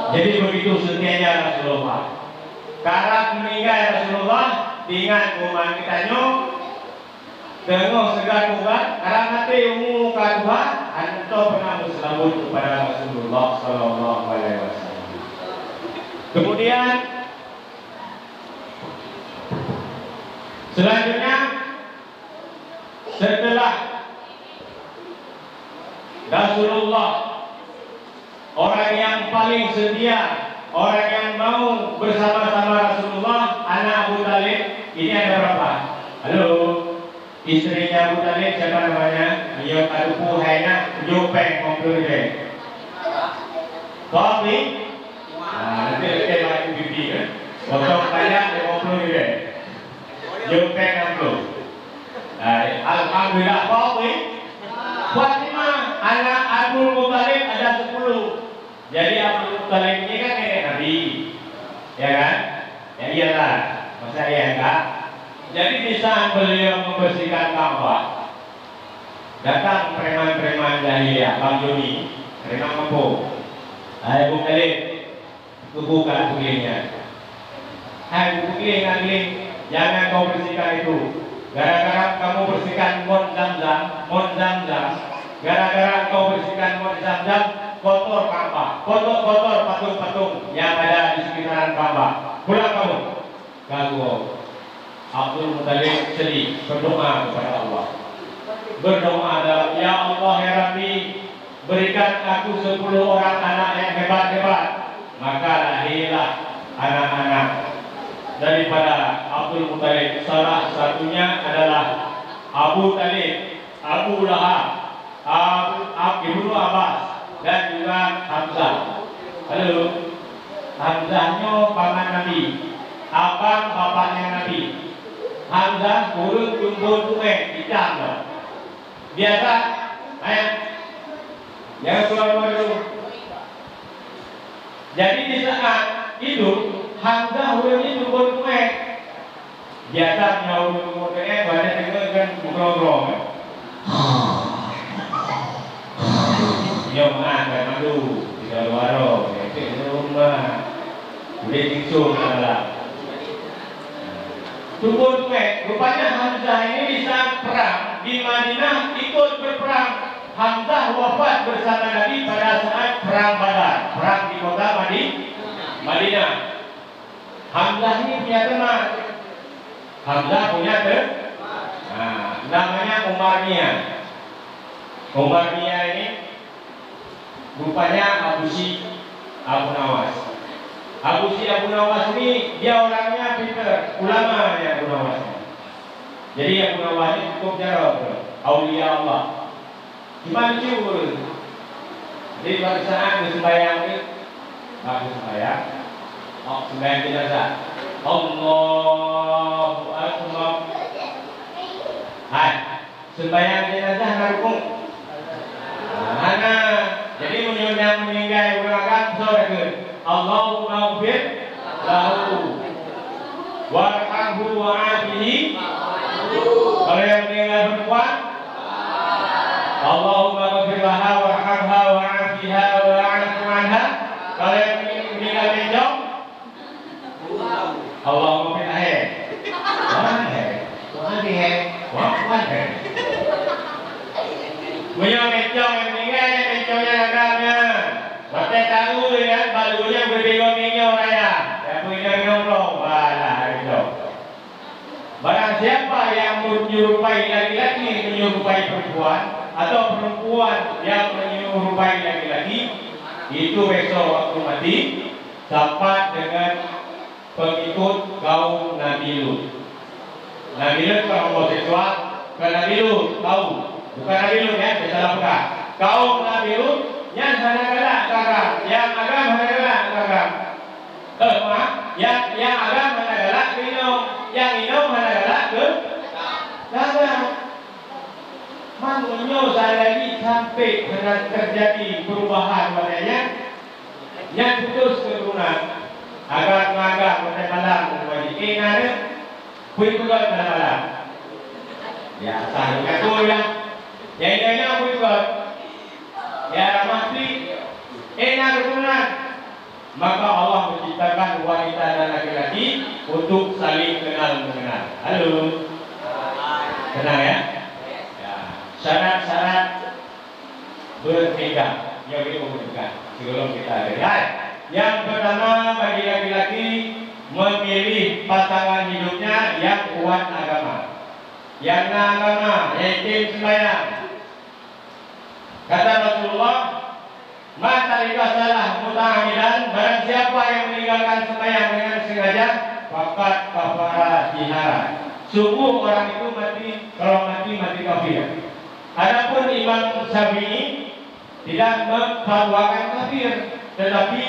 Jadi begitu setianya Rasulullah. Karena meninggal Rasulullah dengan umat kita tengok segala umat karena mati umum kaduhan atau pernah berselambut kepada Rasulullah Sallallahu Alaihi Wasallam. Kemudian Selanjutnya, setelah Rasulullah, orang yang paling setia, orang yang mau bersama-sama Rasulullah, anak Abu Talib, ini ada berapa? Halo, istrinya Abu Talib siapa namanya? Yo Adupu Haina, Jopeng Komplure. Kopi? Nanti lagi bibi kan? Potong banyak di Komplure. Jopeng Komplure. Alhamdulillah kopi. Fatimah anak Abdul Muthalib ada 10. Jadi Abdul Muthalib ini kan nenek Nabi, ya kan? Ya iyalah, masa ya enggak? Jadi di saat beliau membersihkan Ka'bah, datang preman-preman jahiliyah, Bang Joni, preman mampu. Hai Bu Khalid, buka kulingnya. Hai Bu Kling, jangan kau bersihkan itu. Gara-gara kamu bersihkan Mon Zamzam, gara-gara kau bersihkan Mon Zamzam, kotor Ka'bah, kotor patung-patung yang ada di sekitaran Ka'bah. Pulang kamu. Gagu. Abdul Muthalib sedih, berdoa kepada Allah. Berdoa adalah, ya Allah ya Rabbi, berikan aku 10 orang anak yang hebat-hebat. Maka lahirlah anak-anak daripada Abdul Muthalib. Salah satunya adalah Abu Talib, Abu Lahab, Ibnu Abbas, dan juga Hamzah. Halo, Hamzahnya paman Nabi, abang bapaknya Nabi. Hamzah turun kumpul tume di Cang. Biasa, ayo, jangan keluar dulu. Jadi di saat itu Hamzah ulangnya kumpul tume. Biasa nyau kumpul tume, banyak dengar kan ngobrol. Nyau kan madu di luar di rumah. Udah tingsung adalah. Tubuh rupanya Hamzah ini bisa perang di Madinah, ikut berperang. Hamzah wafat bersama Nabi pada saat perang Badar, perang di kota Madinah. Hamzah ini punya teman. Hamzah punya namanya Umar Mia. Umar Mia ini rupanya Abu Nawas. Abu Nawas ini dia orangnya pintar, ulama ya Abu Nawas. Jadi Abu Nawas ini cukup jauh, aulia Allah. Gimana cium? Jadi pada saat sembahyang ini, bagus sembahyang. Oh sembahyang jenazah. Allahu Akbar. Hai, sembahyang jenazah narukung. Mana? Jadi meninggal orang sore ke. Allahumma ghfir lahu warhamhu wa'afihi. Kalau yang meninggal perempuan, Allahumma ghfir laha warhamha wa'afiha wa'afu anha. Kalau yang meninggal bencong, Allahumma ghfir laha. Punya bencong yang meninggal, bencongnya agamanya. Mata tahu ya, balunya berbego-bego raya. Ya punya nyomrong, balah itu. Barang siapa yang menyerupai laki-laki menyerupai perempuan, atau perempuan yang menyerupai laki-laki, itu besok waktu mati dapat dengan pengikut kaum Nabi Lut. Nabi Lut kalau homoseksual, bukan Nabi Lut, tahu? Bukan Nabi Lut ya, salah pegang. Kaum Nabi Lut yang mana kakak, yang agam mana kakak. Yang agam mana minum, yang minum mana ke kakak. Maknanya saya lagi sampai dengan terjadi perubahan padanya, yang putus keturunan agar menganggap pada malam wajib ada kuih juga pada malam. Ya sah juga tu ya. Yang ini aku juga. Ya mati enak keturunan, maka Allah menciptakan wanita dan laki-laki untuk saling kenal-mengenal. Halo, kenal ya? Ya. Syarat-syarat bernikah yang diumumkan sebelum kita lihat. Yang pertama bagi laki-laki memilih pasangan hidupnya yang kuat agama. yang agama, yakin sembahyang. Kata Rasulullah, mata salah muta'amidan, barang siapa yang meninggalkan sembahyang dengan sengaja, fakat kafara dihara. Sungguh orang itu mati, kalau mati kafir. Adapun Imam Syafi'i tidak memfatwakan kafir, tetapi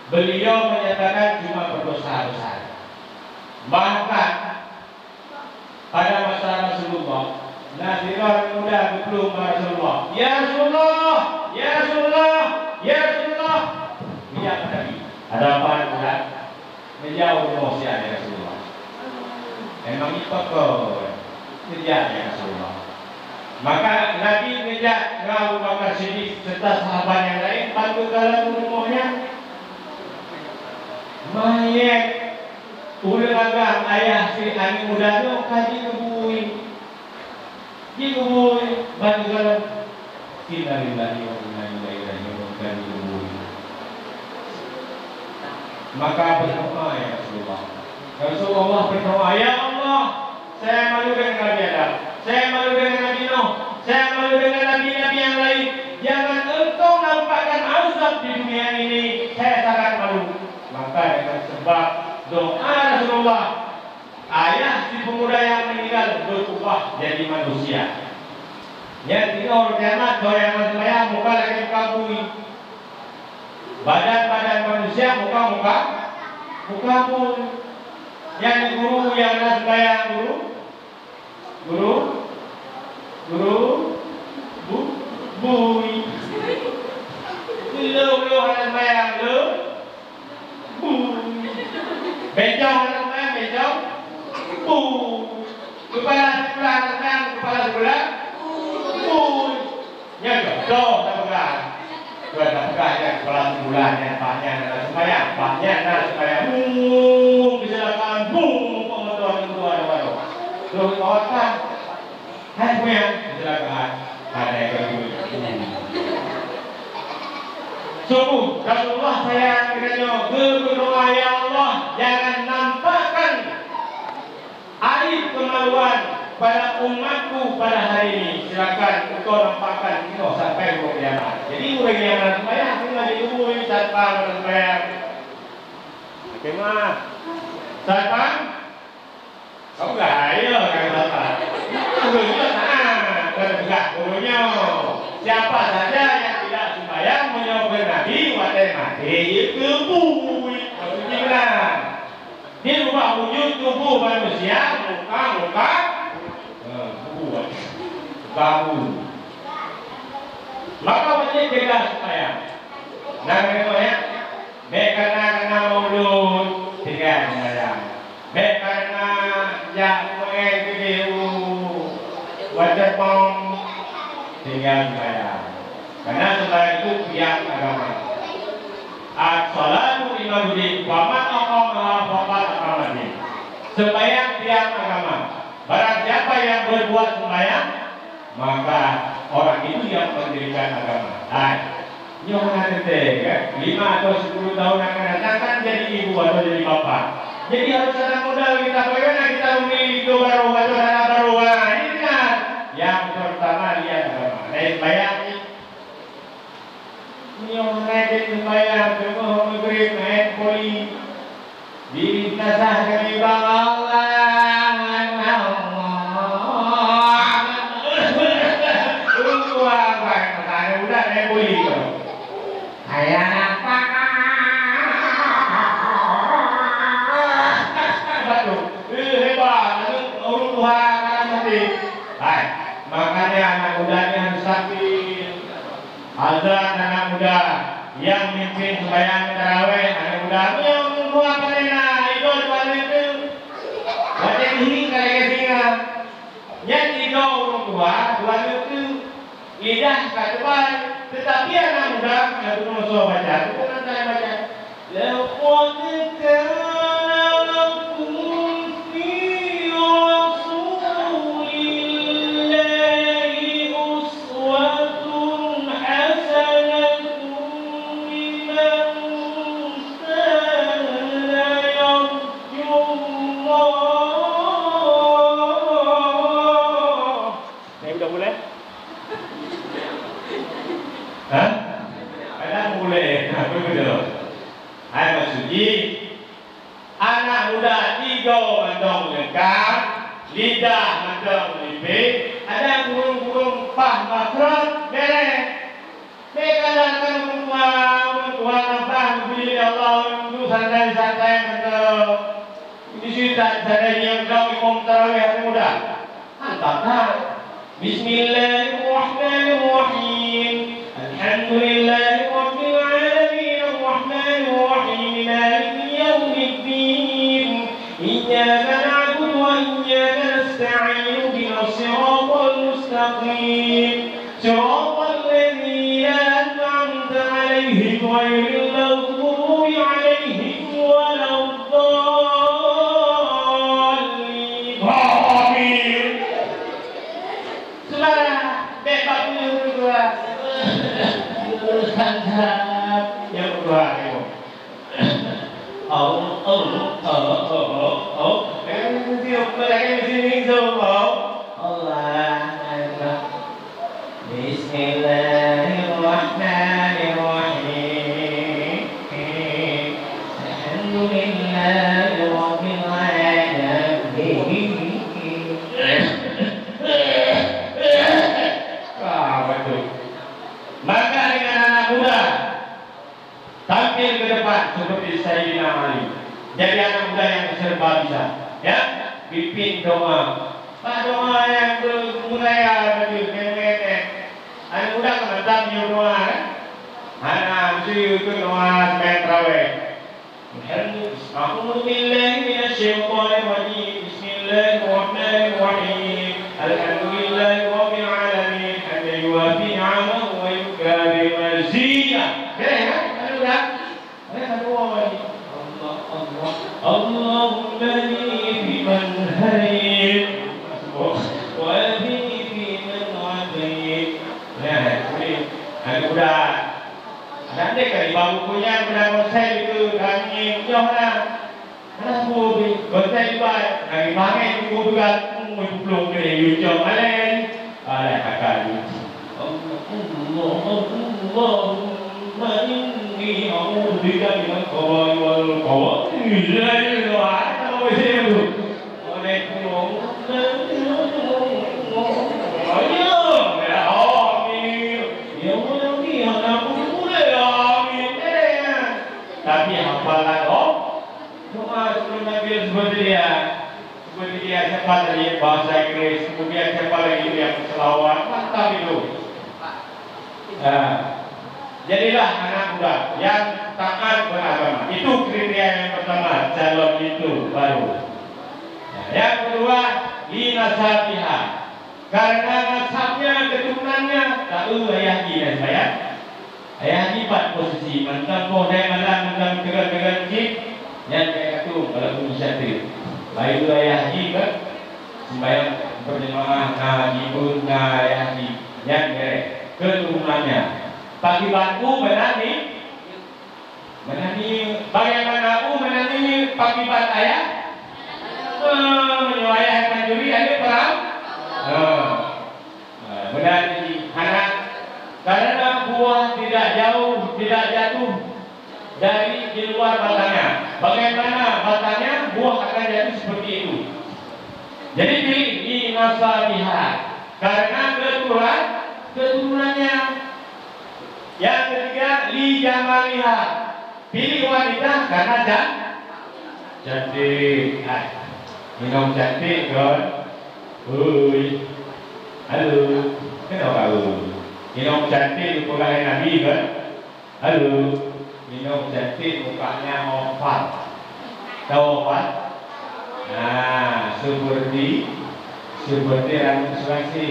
beliau menyatakan cuma berdosa besar. Bahkan pada masa Rasulullah, Nasirah muda belum Rasulullah. Ya Rasulullah, ya Rasulullah, ya Rasulullah. Dia tadi hadapan bulan menjauh emosi ya Rasulullah. Memang itu kok kerja ya Rasulullah. Maka Nabi ngejak Abu Bakar Siddiq serta sahabat yang lain bantu dalam rumahnya. Mayat udah agak ayah si ani muda tu kaji kebui, bantu dalam kita lagi kaji kebui. Maka berdoa ya Rasulullah. Rasulullah berdoa, ya Allah, saya malu dengan Nabi Adam, saya malu dengan Nabi Nuh, saya malu dengan nabi-nabi yang lain. Jangan engkau nampakkan azab di dunia ini, saya sangat malu. Maka dengan sebab doa Rasulullah, ayah si pemuda yang meninggal berubah jadi manusia. Yang tiga kiamat doyangan sembahyang muka lagi kabui. Badan manusia muka pun. Yang guru yang sembahyang bui. Lu ada sembahyang Becong namanya becong, kepala sebelah, ya jodoh tak pegang, ya kepala sebulan ya banyak supaya kecelakaan, pemotongan itu ada terus otak, hai punya kecelakaan, ada yang sungguh Rasulullah saya kiranya berdoa ya Allah jangan nampakkan aib kemaluan pada umatku pada hari ini. Silakan engkau nampakkan itu sampai ke kiamat. Jadi orang yang sembahyang tinggal ditunggu satpam sembahyang. Bagaimana? Satpam? Kau gaya kan satpam? Gurunya sana, enggak gurunya. Siapa saja yang tidak sembahyang menyembah Nabi mati itu bui. Maksudnya dia rubah wujud tubuh manusia muka buat bangun. Maka wajib jaga sembahyang. Nah itu ya. Baik karena maulud tiga sembahyang. Baik karena yang mengikuti wajib tinggal sembahyang. Karena sembahyang itu pihak agama. As-salatu imaduddin wa man aqama faqad aqama. Sembahyang pihak agama. Barang siapa yang berbuat sembahyang, maka orang itu yang mendirikan agama. Nah, ini orang kan 5 atau 10 tahun akan datang kan jadi ibu atau jadi bapak. Jadi harus ada modal kita. Bagaimana kita memilih itu baru atau dana baru? Nah, ini kan yang pertama dia agama. Naik bayang ini orang naik bayang semua maghrib naik poli di tasah kami bang Allah udah naik poli kayak apa hebat orang Tuhan nanti makanya anak mudanya harus sakit. Azan anak muda yang mimpin sembahyang tarawih anak muda yang buat panena itu itu macam ini kayak singa yang itu orang tua tuan itu lidah katakan tetapi anak muda yang itu baca itu kan saya baca begitu. Hai maksudnya anak muda 3 mandong lengkap, lidah mandong lipik, ada burung-burung pah makron, beres. Kadang-kadang perempuan apa bila Allah itu santai-santai mandong. Di situ ada yang kau imam tarawih hari muda. Antara Bismillahirrahmanirrahim. Alhamdulillahirabbil alamin arrahmanir rahim maliki yaumiddin. Iyyaka na'budu wa iyyaka nasta'in ihdinas siratal mustaqim. Siratal ladzina an'amta 'alaihim ghairil maghdubi 'alaihim waladdallin. Amin. Saudara, bebas berdua. Yang kedua itu. Bismillahirrahmanirrahim. Alhamdulillahirabbil alamin. Betul. Maka dengan anak muda tampil ke depan seperti Sayyidina Ali. Jadi anak muda yang serba bisa, ya. Pimpin doa. Pak doa yang mulai betul kemet. Anak muda kan tampil doa. Anak itu doa tarawih. Alhamdulillah minasyaitonir rajim. Bismillahirrahmanirrahim. Alhamdulillahirabbil alamin. Hamdan yuwafi ni'amahu wa yukafi mazidah. Allahumma li biman hadayt wa li biman hadayt. Nah, ini udah nanti kali baru punya benar saya itu kami johna. Karena bubi konten baik, kami pakai buku berat belum kena ujung alen. Alai kakak. Allahumma inni a'udzubika minal khaba'i wal khawatir. Jadi doa apa itu? Tapi hafalan doa sebelum Nabi seperti dia siapa tadi bahasa Inggris, kemudian siapa lagi yang selawat, mantap itu. Jadilah anak muda yang taat beragama. Itu kriteria yang pertama, calon itu baru. Yang kedua, linasabiha. Karena nasabnya, keturunannya, tahu ayah dan saya. Ayah empat posisi, mantan pohon malam, mantan tegar-tegar cip, yang kayak itu kalau bisa tu. Baik ayah kan, sembahyang berjemaah, ibu, ayah yang keturunannya. Bagi batu menani, bagaimana menani pagi bat ayah? Ayah mencuri ada perang. Menani anak. Karena buah tidak jauh, tidak jatuh dari di luar batangnya. Bagaimana batangnya, buah akan jatuh seperti itu. Jadi pilih di nasabiha. Karena keturunannya. Yang ketiga, li jamaliha. Pilih wanita karena cantik. Minum cantik kan? Hui, halo, kenapa kau? Minum cantik mukanya Nabi kan? Halo, minum cantik mukanya Ofat. Tahu Ofat? Nah, seperti rambut Sulawesi.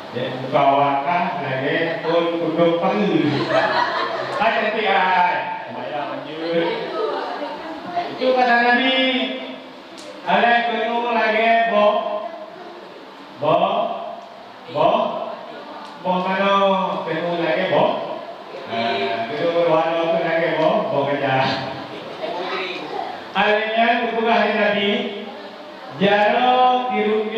Dan muka wakah lagi pun duduk pagi. Cantik Bayar lanjut. Itu kata Nabi. Ada penuh lagi mana penuh lagi itu berwarna tu lagi kerja. Akhirnya buku hari Nabi jaro tirut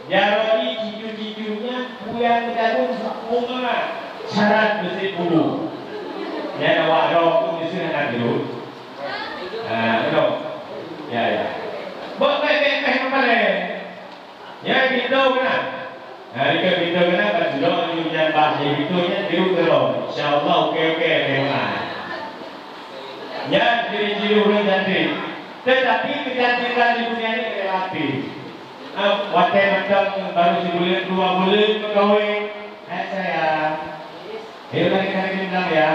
jaro ini cicu-cicunya buyan jatuh semua syarat besi bulu. Ya, awak dok tu mesti nak dulu. Dok. Ya. Buat baik apa le? Ya, gitu kan. Jika gitu kan, kalau you jangan bahas itu nya dulu terus. Insyaallah okey memang. Ya, ciri-ciri orang cantik. Tetapi kecantikan di dunia ini relatif. Watai macam baru sebulan 2 bulan berkahwin. Saya. Kali bilang ya.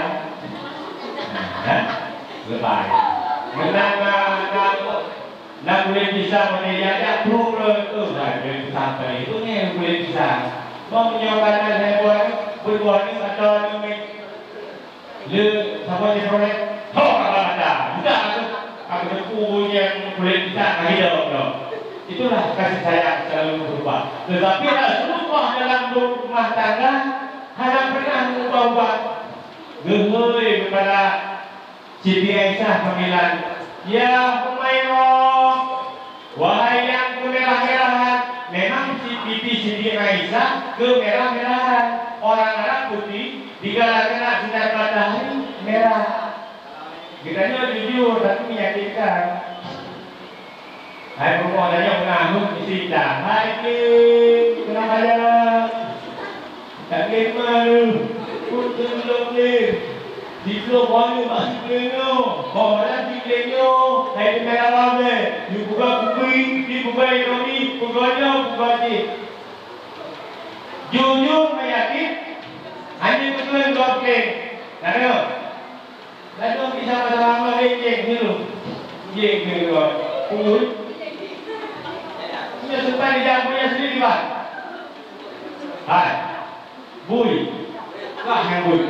Lepas. Nak boleh bisa menjadi proof tu dah boleh sampai itu ni boleh bisa. Mau menyobakan saya buat ni atau ni le siapa yang boleh? Oh ada. Sudah aku yang boleh bisa hidup loh. Itulah kasih sayang selalu berubah. Tetapi Rasulullah dalam rumah tangga hanya pernah mengubah gehoi kepada Siti Aisyah panggilan, ya Humairah, wahai yang kemerah-merahan. Memang Siti Aisyah kemerah-merahan. Orang Arab putih digala-gala sinar matahari merah. Kitanya jujur tapi meyakinkan. Hai pokoknya menanggung isi dah. Hai Kim, kenapa ya? Tak malu, putih belum ni. Di Pulau Bayu masih Kelenyo, Bawalan di Kelenyo, hai di Merah Lawe, di buka Bukui, di buka Ekonomi, bukanya buka di. Jujur meyakin, hanya betul dua klien. Lalu, bisa masalah jeng dulu, jeng dulu, puluh. Punya sempat dia punya sendiri bang. Hai, bui, lah yang bui.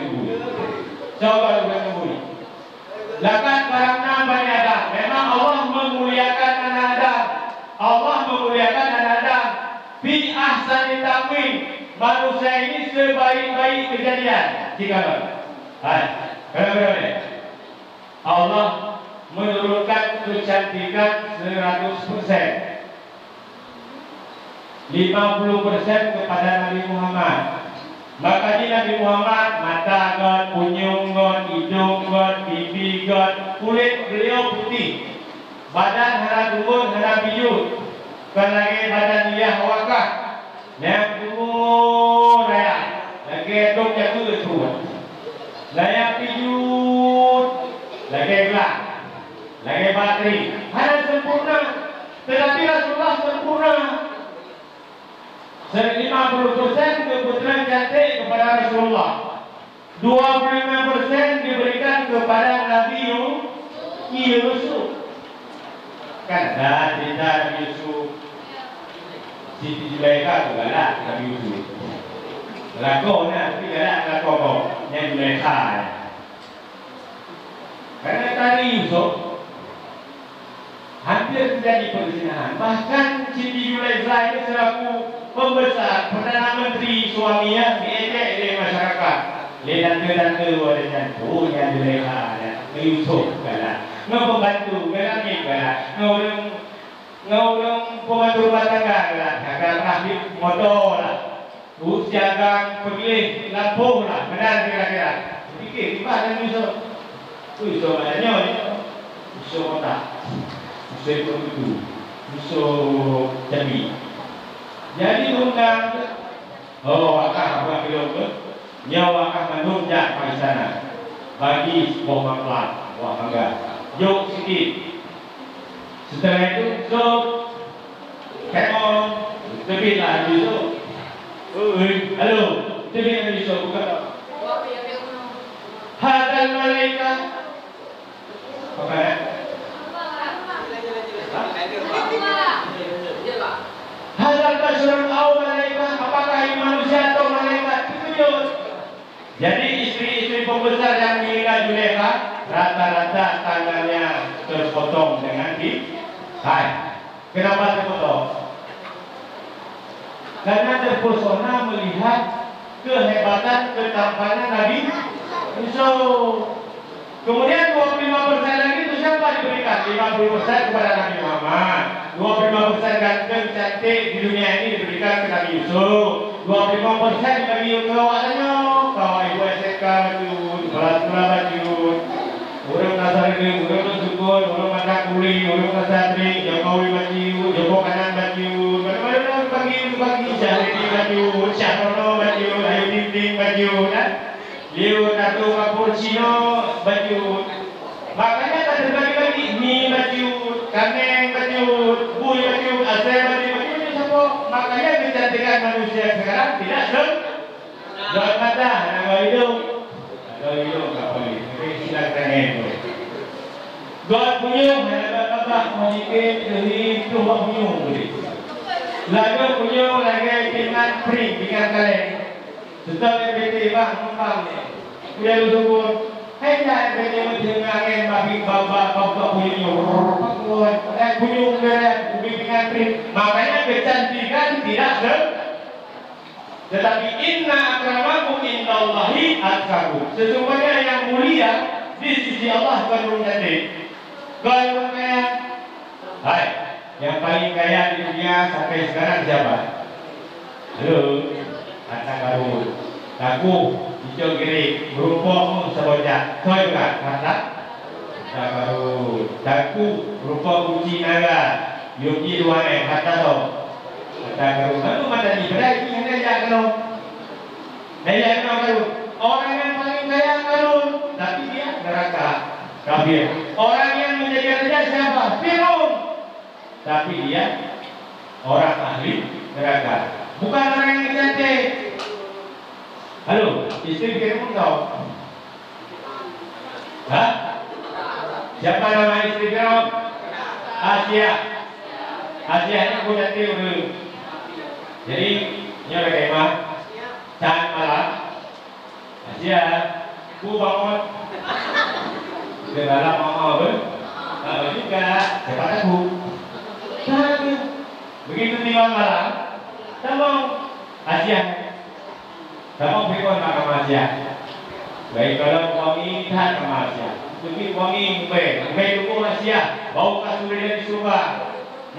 Coba dengan bui. Lakat barang Bani Adam. Memang Allah memuliakan anak Adam. Allah memuliakan anak Adam. Fi ahsani taqwim. Manusia ini sebaik-baik kejadian. Jikalau. Hai. Kenapa? Allah menurunkan kecantikan 100%. 50% kepada Nabi Muhammad. Makanya Nabi Muhammad mata God, kunyung God, hidung God, pipi God, kulit beliau putih, badan hana turun, hana biyut, lagi badan dia hawakah, yang turun raya, lagi dok jatuh turun, lagi biyut, lagi gelap, lagi bateri, hana sempurna, tetapi Rasulullah sempurna. 50% keputusan cantik kepada Rasulullah, 25% diberikan kepada Nabi Yusuf. Kan ada cerita Nabi Yusuf, Siti Zulaikha juga lah Nabi Yusuf. Lakonnya tapi ada lakon yang Zulaikha. Karena tadi Yusuf hampir terjadi perzinahan. Bahkan Siti Zulaikha itu selaku pembesar Perdana Menteri suaminya diejek oleh masyarakat. Danta wadanya punya Zulaikha ya, Yusuf kala. Ngau pembantu kala ni kala. Ngau pembantu rumah tangga kala. Kakak rahib motor lah. Jaga pergi lampu lah. Benar kira-kira. Fikir gimana Yusuf? Yusuf adanya Yusuf otak. Yusuf itu. Yusuf Jambi. Jadi undang, akah apa kilo ke? Nyawa akah menunjak ke sana. Bagi sebuah makhluk, wah enggak. Jok sikit. Setelah itu, come on, tepi lah Yusuf. Halo, tepi lah Yusuf bukan? Hadal malaikat. Apa ya? Hadal basyarun au malaikat. Apakah ini manusia atau malaikat? Itu. Jadi istri-istri pembesar yang meninggal Zulaikha rata-rata tangannya terpotong dengan hai. Kenapa terpotong? Karena terpesona melihat kehebatan ketampanan Nabi Yusuf. Kemudian 25% lagi itu siapa diberikan? 50% kepada Nabi Muhammad, 25% ganteng cantik di dunia ini diberikan ke Nabi Yusuf, 25% bagi kewatannya. kawan ibu SMK bajut, kepala sekolah bajut, urung nasari, urung sukun, urung mata kuli, urung nasatri, Jokowi bajut, Joko kanan bajut, mana-mana bagi Syahrini bajut, Syahrono bajut, Ayu Ting bajut, Liu Natu Cappuccino bajut. Makanya tak terbagi-bagi, Mi bajut, Kaneng bajut, Bui bajut, Asep bajut, makanya kecantikan manusia sekarang tidak Gak mata, gak hidung gak boleh. Ini silakan itu. Gak punyung, ada apa mungkin dari itu gak punyung boleh. Lagu punyung lagi dengan pring, dengan kalian. Setelah PT bang, numpang ni. Dia lusukur. Hei dah PT dengan angin bagi bapak punyung. Punyung berat, dengan pring. Makanya kecantikan tidak tetapi inna akramakum indallahi atqakum. Sesungguhnya yang mulia di sisi Allah bukan cantik. Kalau kaya, hai, yang paling kaya di dunia sampai sekarang siapa? Halo, kata Karun. Aku hijau kiri, berupa sebojak. Kau juga kata Karun. Aku berupa uji naga. Yogi dua kata tau. Kata Karun, lalu mata di berai ini hanya Karun. Hanya Karun. Orang yang paling kaya Karun, tapi dia neraka, kafir. Orang yang menjadi raja siapa? Fir'aun. Tapi dia orang ahli neraka. Bukan orang yang cantik. Halo, istri Fir'aun tahu? Hah? Siapa nama istri Fir'aun? Asia. Asia ini punya tidur. Jadi, ini ada kemah Can malam Asia ku bangun di dalam mau juga cepat aku begitu tiba malam tamong Asia tamong pikon makam Asia baik kalau wangi tahan sama Asia begitu wangi mbe dukung Asia bau kasuri di surga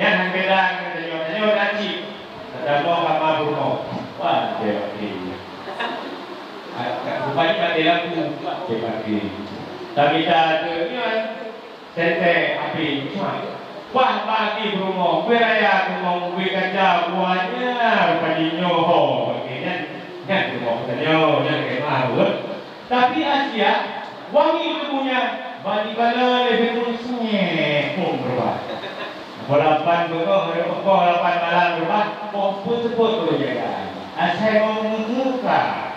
nyan bedang nyo daci ada mau apa burmo wah dia ini rupanya mati lampu cepat ini tapi tak ada sente api wah pagi burmo beraya aku mau beli kaca buahnya rupanya nyoho begini kan burmo katanya yang kemah tapi Asia wangi tubuhnya balik-balik lebih kurusnya berubah Bolapan berubah, bolapan malam berubah, puput-puput berjaga. Saya mau menguka.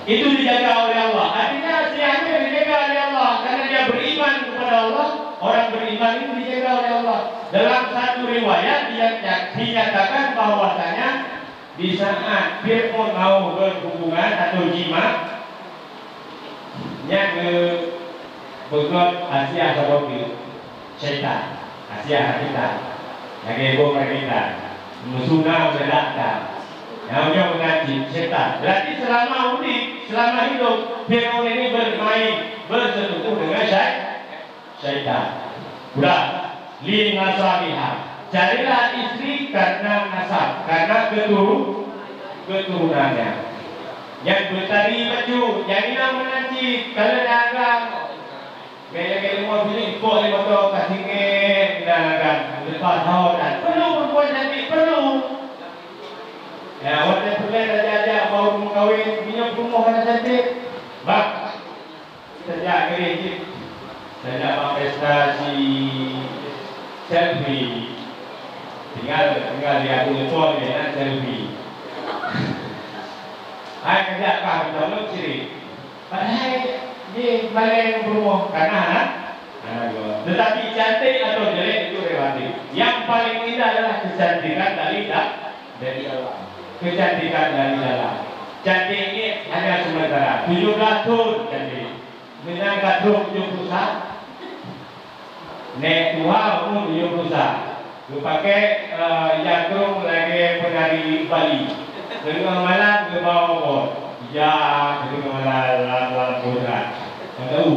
Itu dijaga oleh Allah. Artinya siapa dijaga oleh Allah karena dia beriman kepada Allah. Orang beriman itu dijaga oleh Allah. Dalam satu riwayat dia dinyatakan bahwasanya di saat Fir'aun mau berhubungan atau jima, yang berbuat Asia seperti syaitan. Asia kita, yang ibu kita, musuhnya berdatang, yang punya mengaji setan. Berarti selama hidup, Fir'aun ini bermain, bersetubuh dengan syaitan. Udah, li nasabiha. Carilah istri karena nasab, karena keturunannya. Yang bertari baju, janganlah menanti kalau dagang. Gaya-gaya semua pilih kok ni betul kasih dan lepas tahun dan perlu perempuan cantik perlu. Ya, waktu pergi raja baru mengkawin punya rumah kan cantik. Bak sejak gereja sejak prestasi selfie tinggal lihat telefon ya selfie. Hai kerja kah download ciri. Padahal di balik rumah karena anak tetapi cantik atau jelek itu relatif. Yang paling indah adalah kecantikan dari dalam. Kecantikan dari dalam. Cantik ini hanya sementara. 17 tahun cantik. Menangkat tahun 71. Nek tua umur 71. Lu pakai jagung lagi penari Bali. Dengan malam ke bawah bawah. Ya, itu malah putra.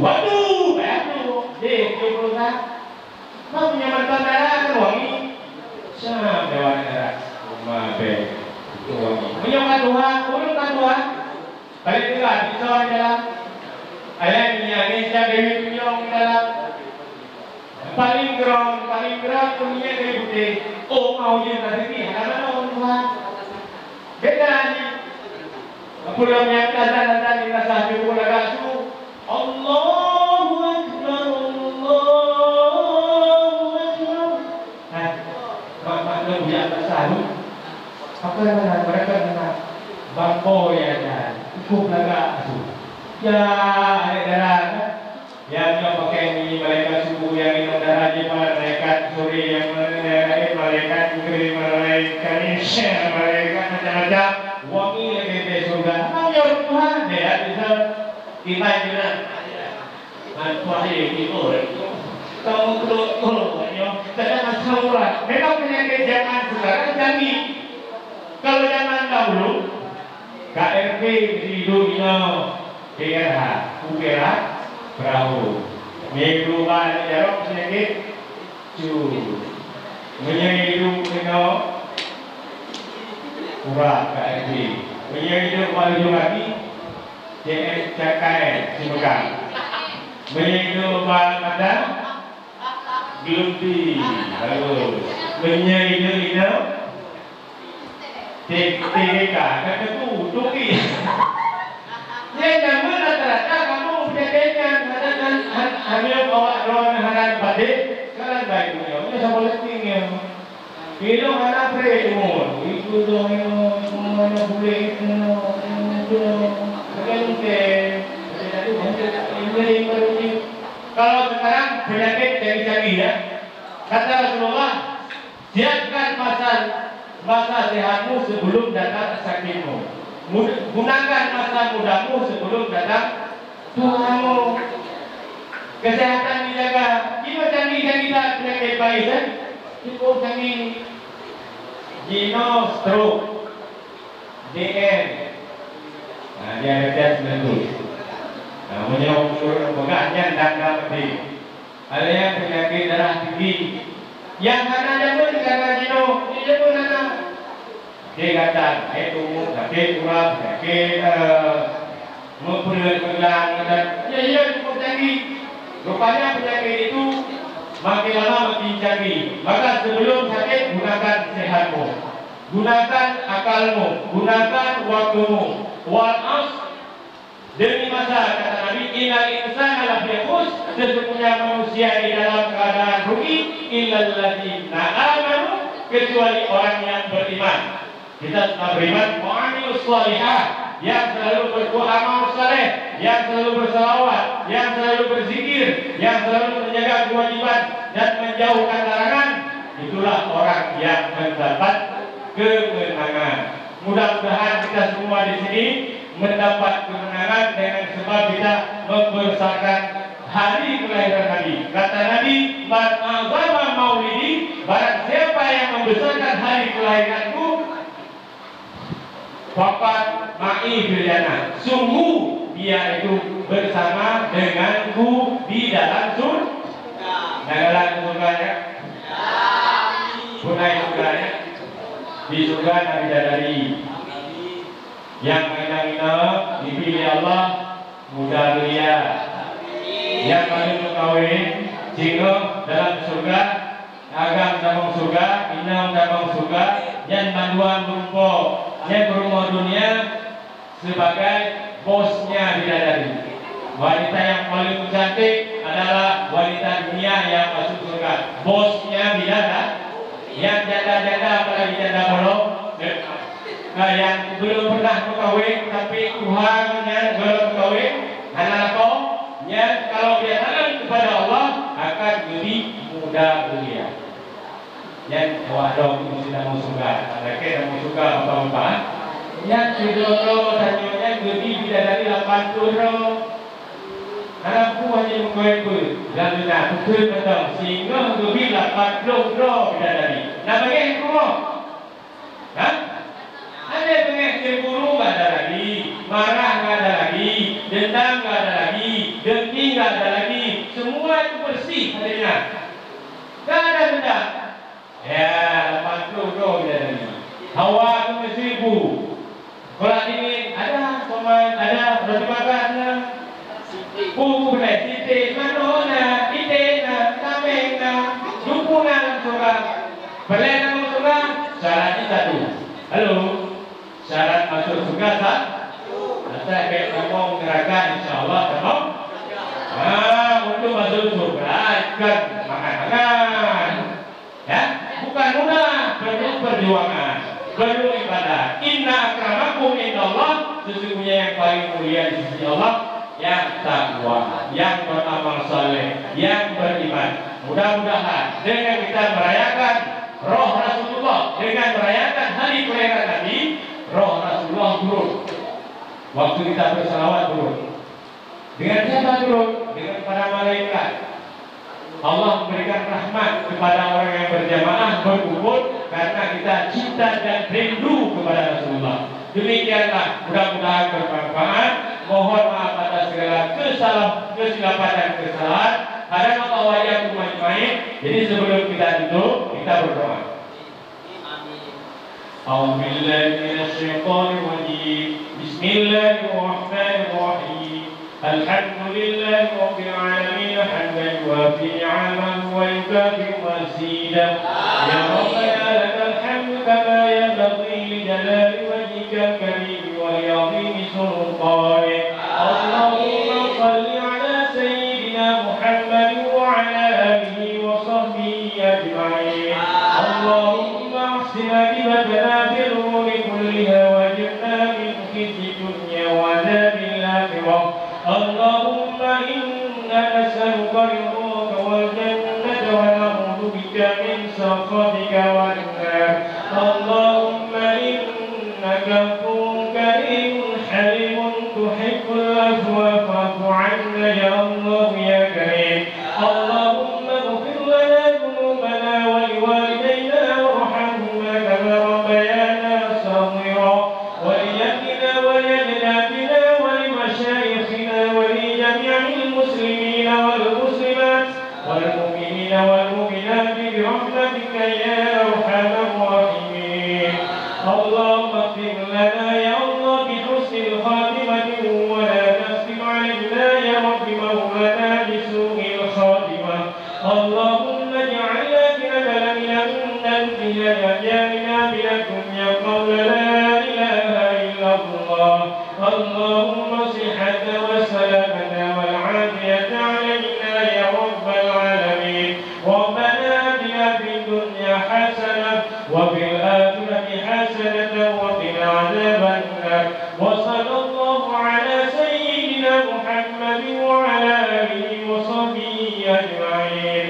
Waduh, deh, putra. Mau punya mantan darah kan wangi. Siapa dewan darah? Rumah be, wangi. Punya kan Tuhan, Paling tinggal pisau di dalam. Ayah minyak Indonesia Dewi Tunyong di dalam. Paling gerak punya Dewi Putih. Oh mau je rezeki, halaman Tuhan. Beda ni. Pulau yang datang di rasa jumpa agak su. Allahu Akbar, Allahu Akbar. Makna biar tak salu. Apa yang mereka nak bangko ya dah. Cukup agak su. Ya, darah. Yang pakai ni malaikat subuh yang minum darah je malaikat sore yang malaikat negeri malaikat isya malaikat macam-macam wangi lagi di surga. Mau ya Tuhan dia bisa kita juga. Tuhan itu kamu perlu yo tidak masalah. Memang penyakit zaman sekarang canggih. Kalau zaman dahulu KRP hidupnya PRH, UPRH, perahu. Menghidupan jarok penyakit menghidup dengan kurang KRP. Menghidup wali lagi JS Cakai Simegang. Menghidup pada Gelumpi. Lalu menghidup ini TKK kata tu Tuki. Dia nama rata-rata kamu penyakitnya katakan hamil bawa ron haran badik sekarang baik punya. Ini sama letingnya. Hidup anak premur. Itu dong semua yang boleh itu. Kalau sekarang penyakit yang canggih ya, kata Rasulullah, siapkan masa sehatmu sebelum datang sakitmu. Gunakan masa mudamu sebelum datang Tuhanmu. Kesehatan dijaga. Kita canggih kita penyakit baik kan? Cukup canggih. Gino stroke, DM. Nah, dia ada tes menentu. Nah, menyokong pegangnya dan mati. Ada yang penyakit darah tinggi. Yang karena jantung karena Gino, dia pun ada. Dia kata, itu sakit kurang, sakit memperluan kegelang dan ya cukup canggih. Rupanya penyakit itu makin lama makin canggih. Maka sebelum sakit gunakan sehatmu, gunakan akalmu, gunakan waktumu. Wal as demi masa kata Nabi, innal insana lafi khusr, sesungguhnya manusia di dalam keadaan rugi illal ladzina amanu, kecuali orang yang beriman. Kita sudah beriman, mu'amilus salihah, yang selalu berbuat amal saleh, yang selalu bersalawat, yang selalu berzikir, yang selalu menjaga kewajiban dan menjauhkan larangan. Itulah orang yang mendapat kemenangan. Mudah-mudahan kita semua di sini mendapat kemenangan dengan sebab kita membesarkan hari kelahiran Nabi. Kata Nabi, "Man azama maulidi," barang siapa yang membesarkan hari kelahiranku, Bapak ma'i fil jannah, sungguh dia itu bersama denganku di dalam surga. Dalam surganya, punai surganya, di surga Nabi Dadari. Yang menang-menang dipilih Allah muda mulia. Yang paling kawin jika dalam surga, agam dalam surga, inam dalam surga, yang manduan berupa yang berumah dunia sebagai bosnya bidadari. Wanita yang paling cantik adalah wanita dunia yang masuk surga. Bosnya bidadari. Yang janda-janda apalagi janda bolong, yang belum pernah berkahwin tapi Tuhannya belum berkahwin, anak kau, yang kalau dia taat kepada Allah akan jadi muda belia. Yang waduh itu sudah mau surga, mereka yang mau surga apa-apa. Yang jodoh tanyanya gede bidadari 80 roh. Anakku hanya mengkau dan tidak betul betul sehingga gede 80 roh bidadari. Nah bagaimana kamu? Hah? Ada pengen cemburu nggak ada lagi, marah nggak ada lagi, dendam nggak ada lagi, dengki nggak ada lagi. Semua itu bersih hatinya. Nggak ada dendam. Ya, 80 bidadari. Hawa itu 1000. Kalau dingin ada pemain, ada Pupuna siti manona idena kamena dukungan surah. Belena surah syaratnya satu. Halo, syarat masuk surga satu. Saya kayak ngomong neraka insya Allah ketemu. Untuk masuk surga kan makan-makan. Ya, bukan mudah, perlu perjuangan, perlu ibadah. Inna akramakum indallah, sesungguhnya yang paling mulia di sisi Allah yang takwa, yang beramal saleh, yang beriman. Mudah-mudahan dengan kita merayakan roh Rasulullah, dengan merayakan hari kelahiran Nabi, roh Rasulullah turun. Waktu kita bersalawat turun. Dengan siapa turun? Dengan para malaikat. Allah memberikan rahmat kepada orang yang berjamaah berkumpul karena kita cinta dan rindu kepada Rasulullah. Demikianlah, mudah-mudahan bermanfaat. Mohon maaf atas segala kesilapan dan kesalahan. Hadana Allah wa iyyakum ajmain. Jadi sebelum kita tutup, kita berdoa. A'udzu billahi minasyaitonir rajim. Bismillahirrahmanirrahim. Alhamdulillahi rabbil alamin hamdan yuwafi ni'amahu wa yukafi mazidah. Ya Rabbana lakal hamdu kama yanbaghi li jalali wajhika al-karim wa li 'azimi sultanik. Allahumma shalli ala sayyidina Muhammad wa ala alihi wa sahbihi ajma'in. Allahumma ahsin akibatana fil umuri kulliha waj'alna min khizyi dunya wa 'adzabil akhirah. اللهم إنا نسألك رضاك والجنة ونعوذ بك من سخطك والنار. اللهم إنك عفو كريم حليم تحب العفو فاعف عنا يا الله يا كريم. اللهم اغفر لنا ذنوبنا ولوالدينا وارحمهما كما ربيانا صغيرا ولجدنا ولأجدادنا ولمشايخنا ولجميع المسلمين والمسلمات والمؤمنين والمؤمنات برحمتك يا أرحم الراحمين. اللهم اغفر لنا يا الله بحسن الخاتمة ولا تختم علينا يا رب مولانا بسوء الخاتمة. اللهم اجعلنا كنبلا من النبي أجالنا من الدنيا قول لا إله إلا الله. اللهم صحة وسلامة والعافية علينا يا رب العالمين. ربنا آتنا في الدنيا حسنة وفي الآخرة حسنة وقنا عذاب النار. وصلى الله على سيدنا محمد وعلى آله وصحبه أجمعين.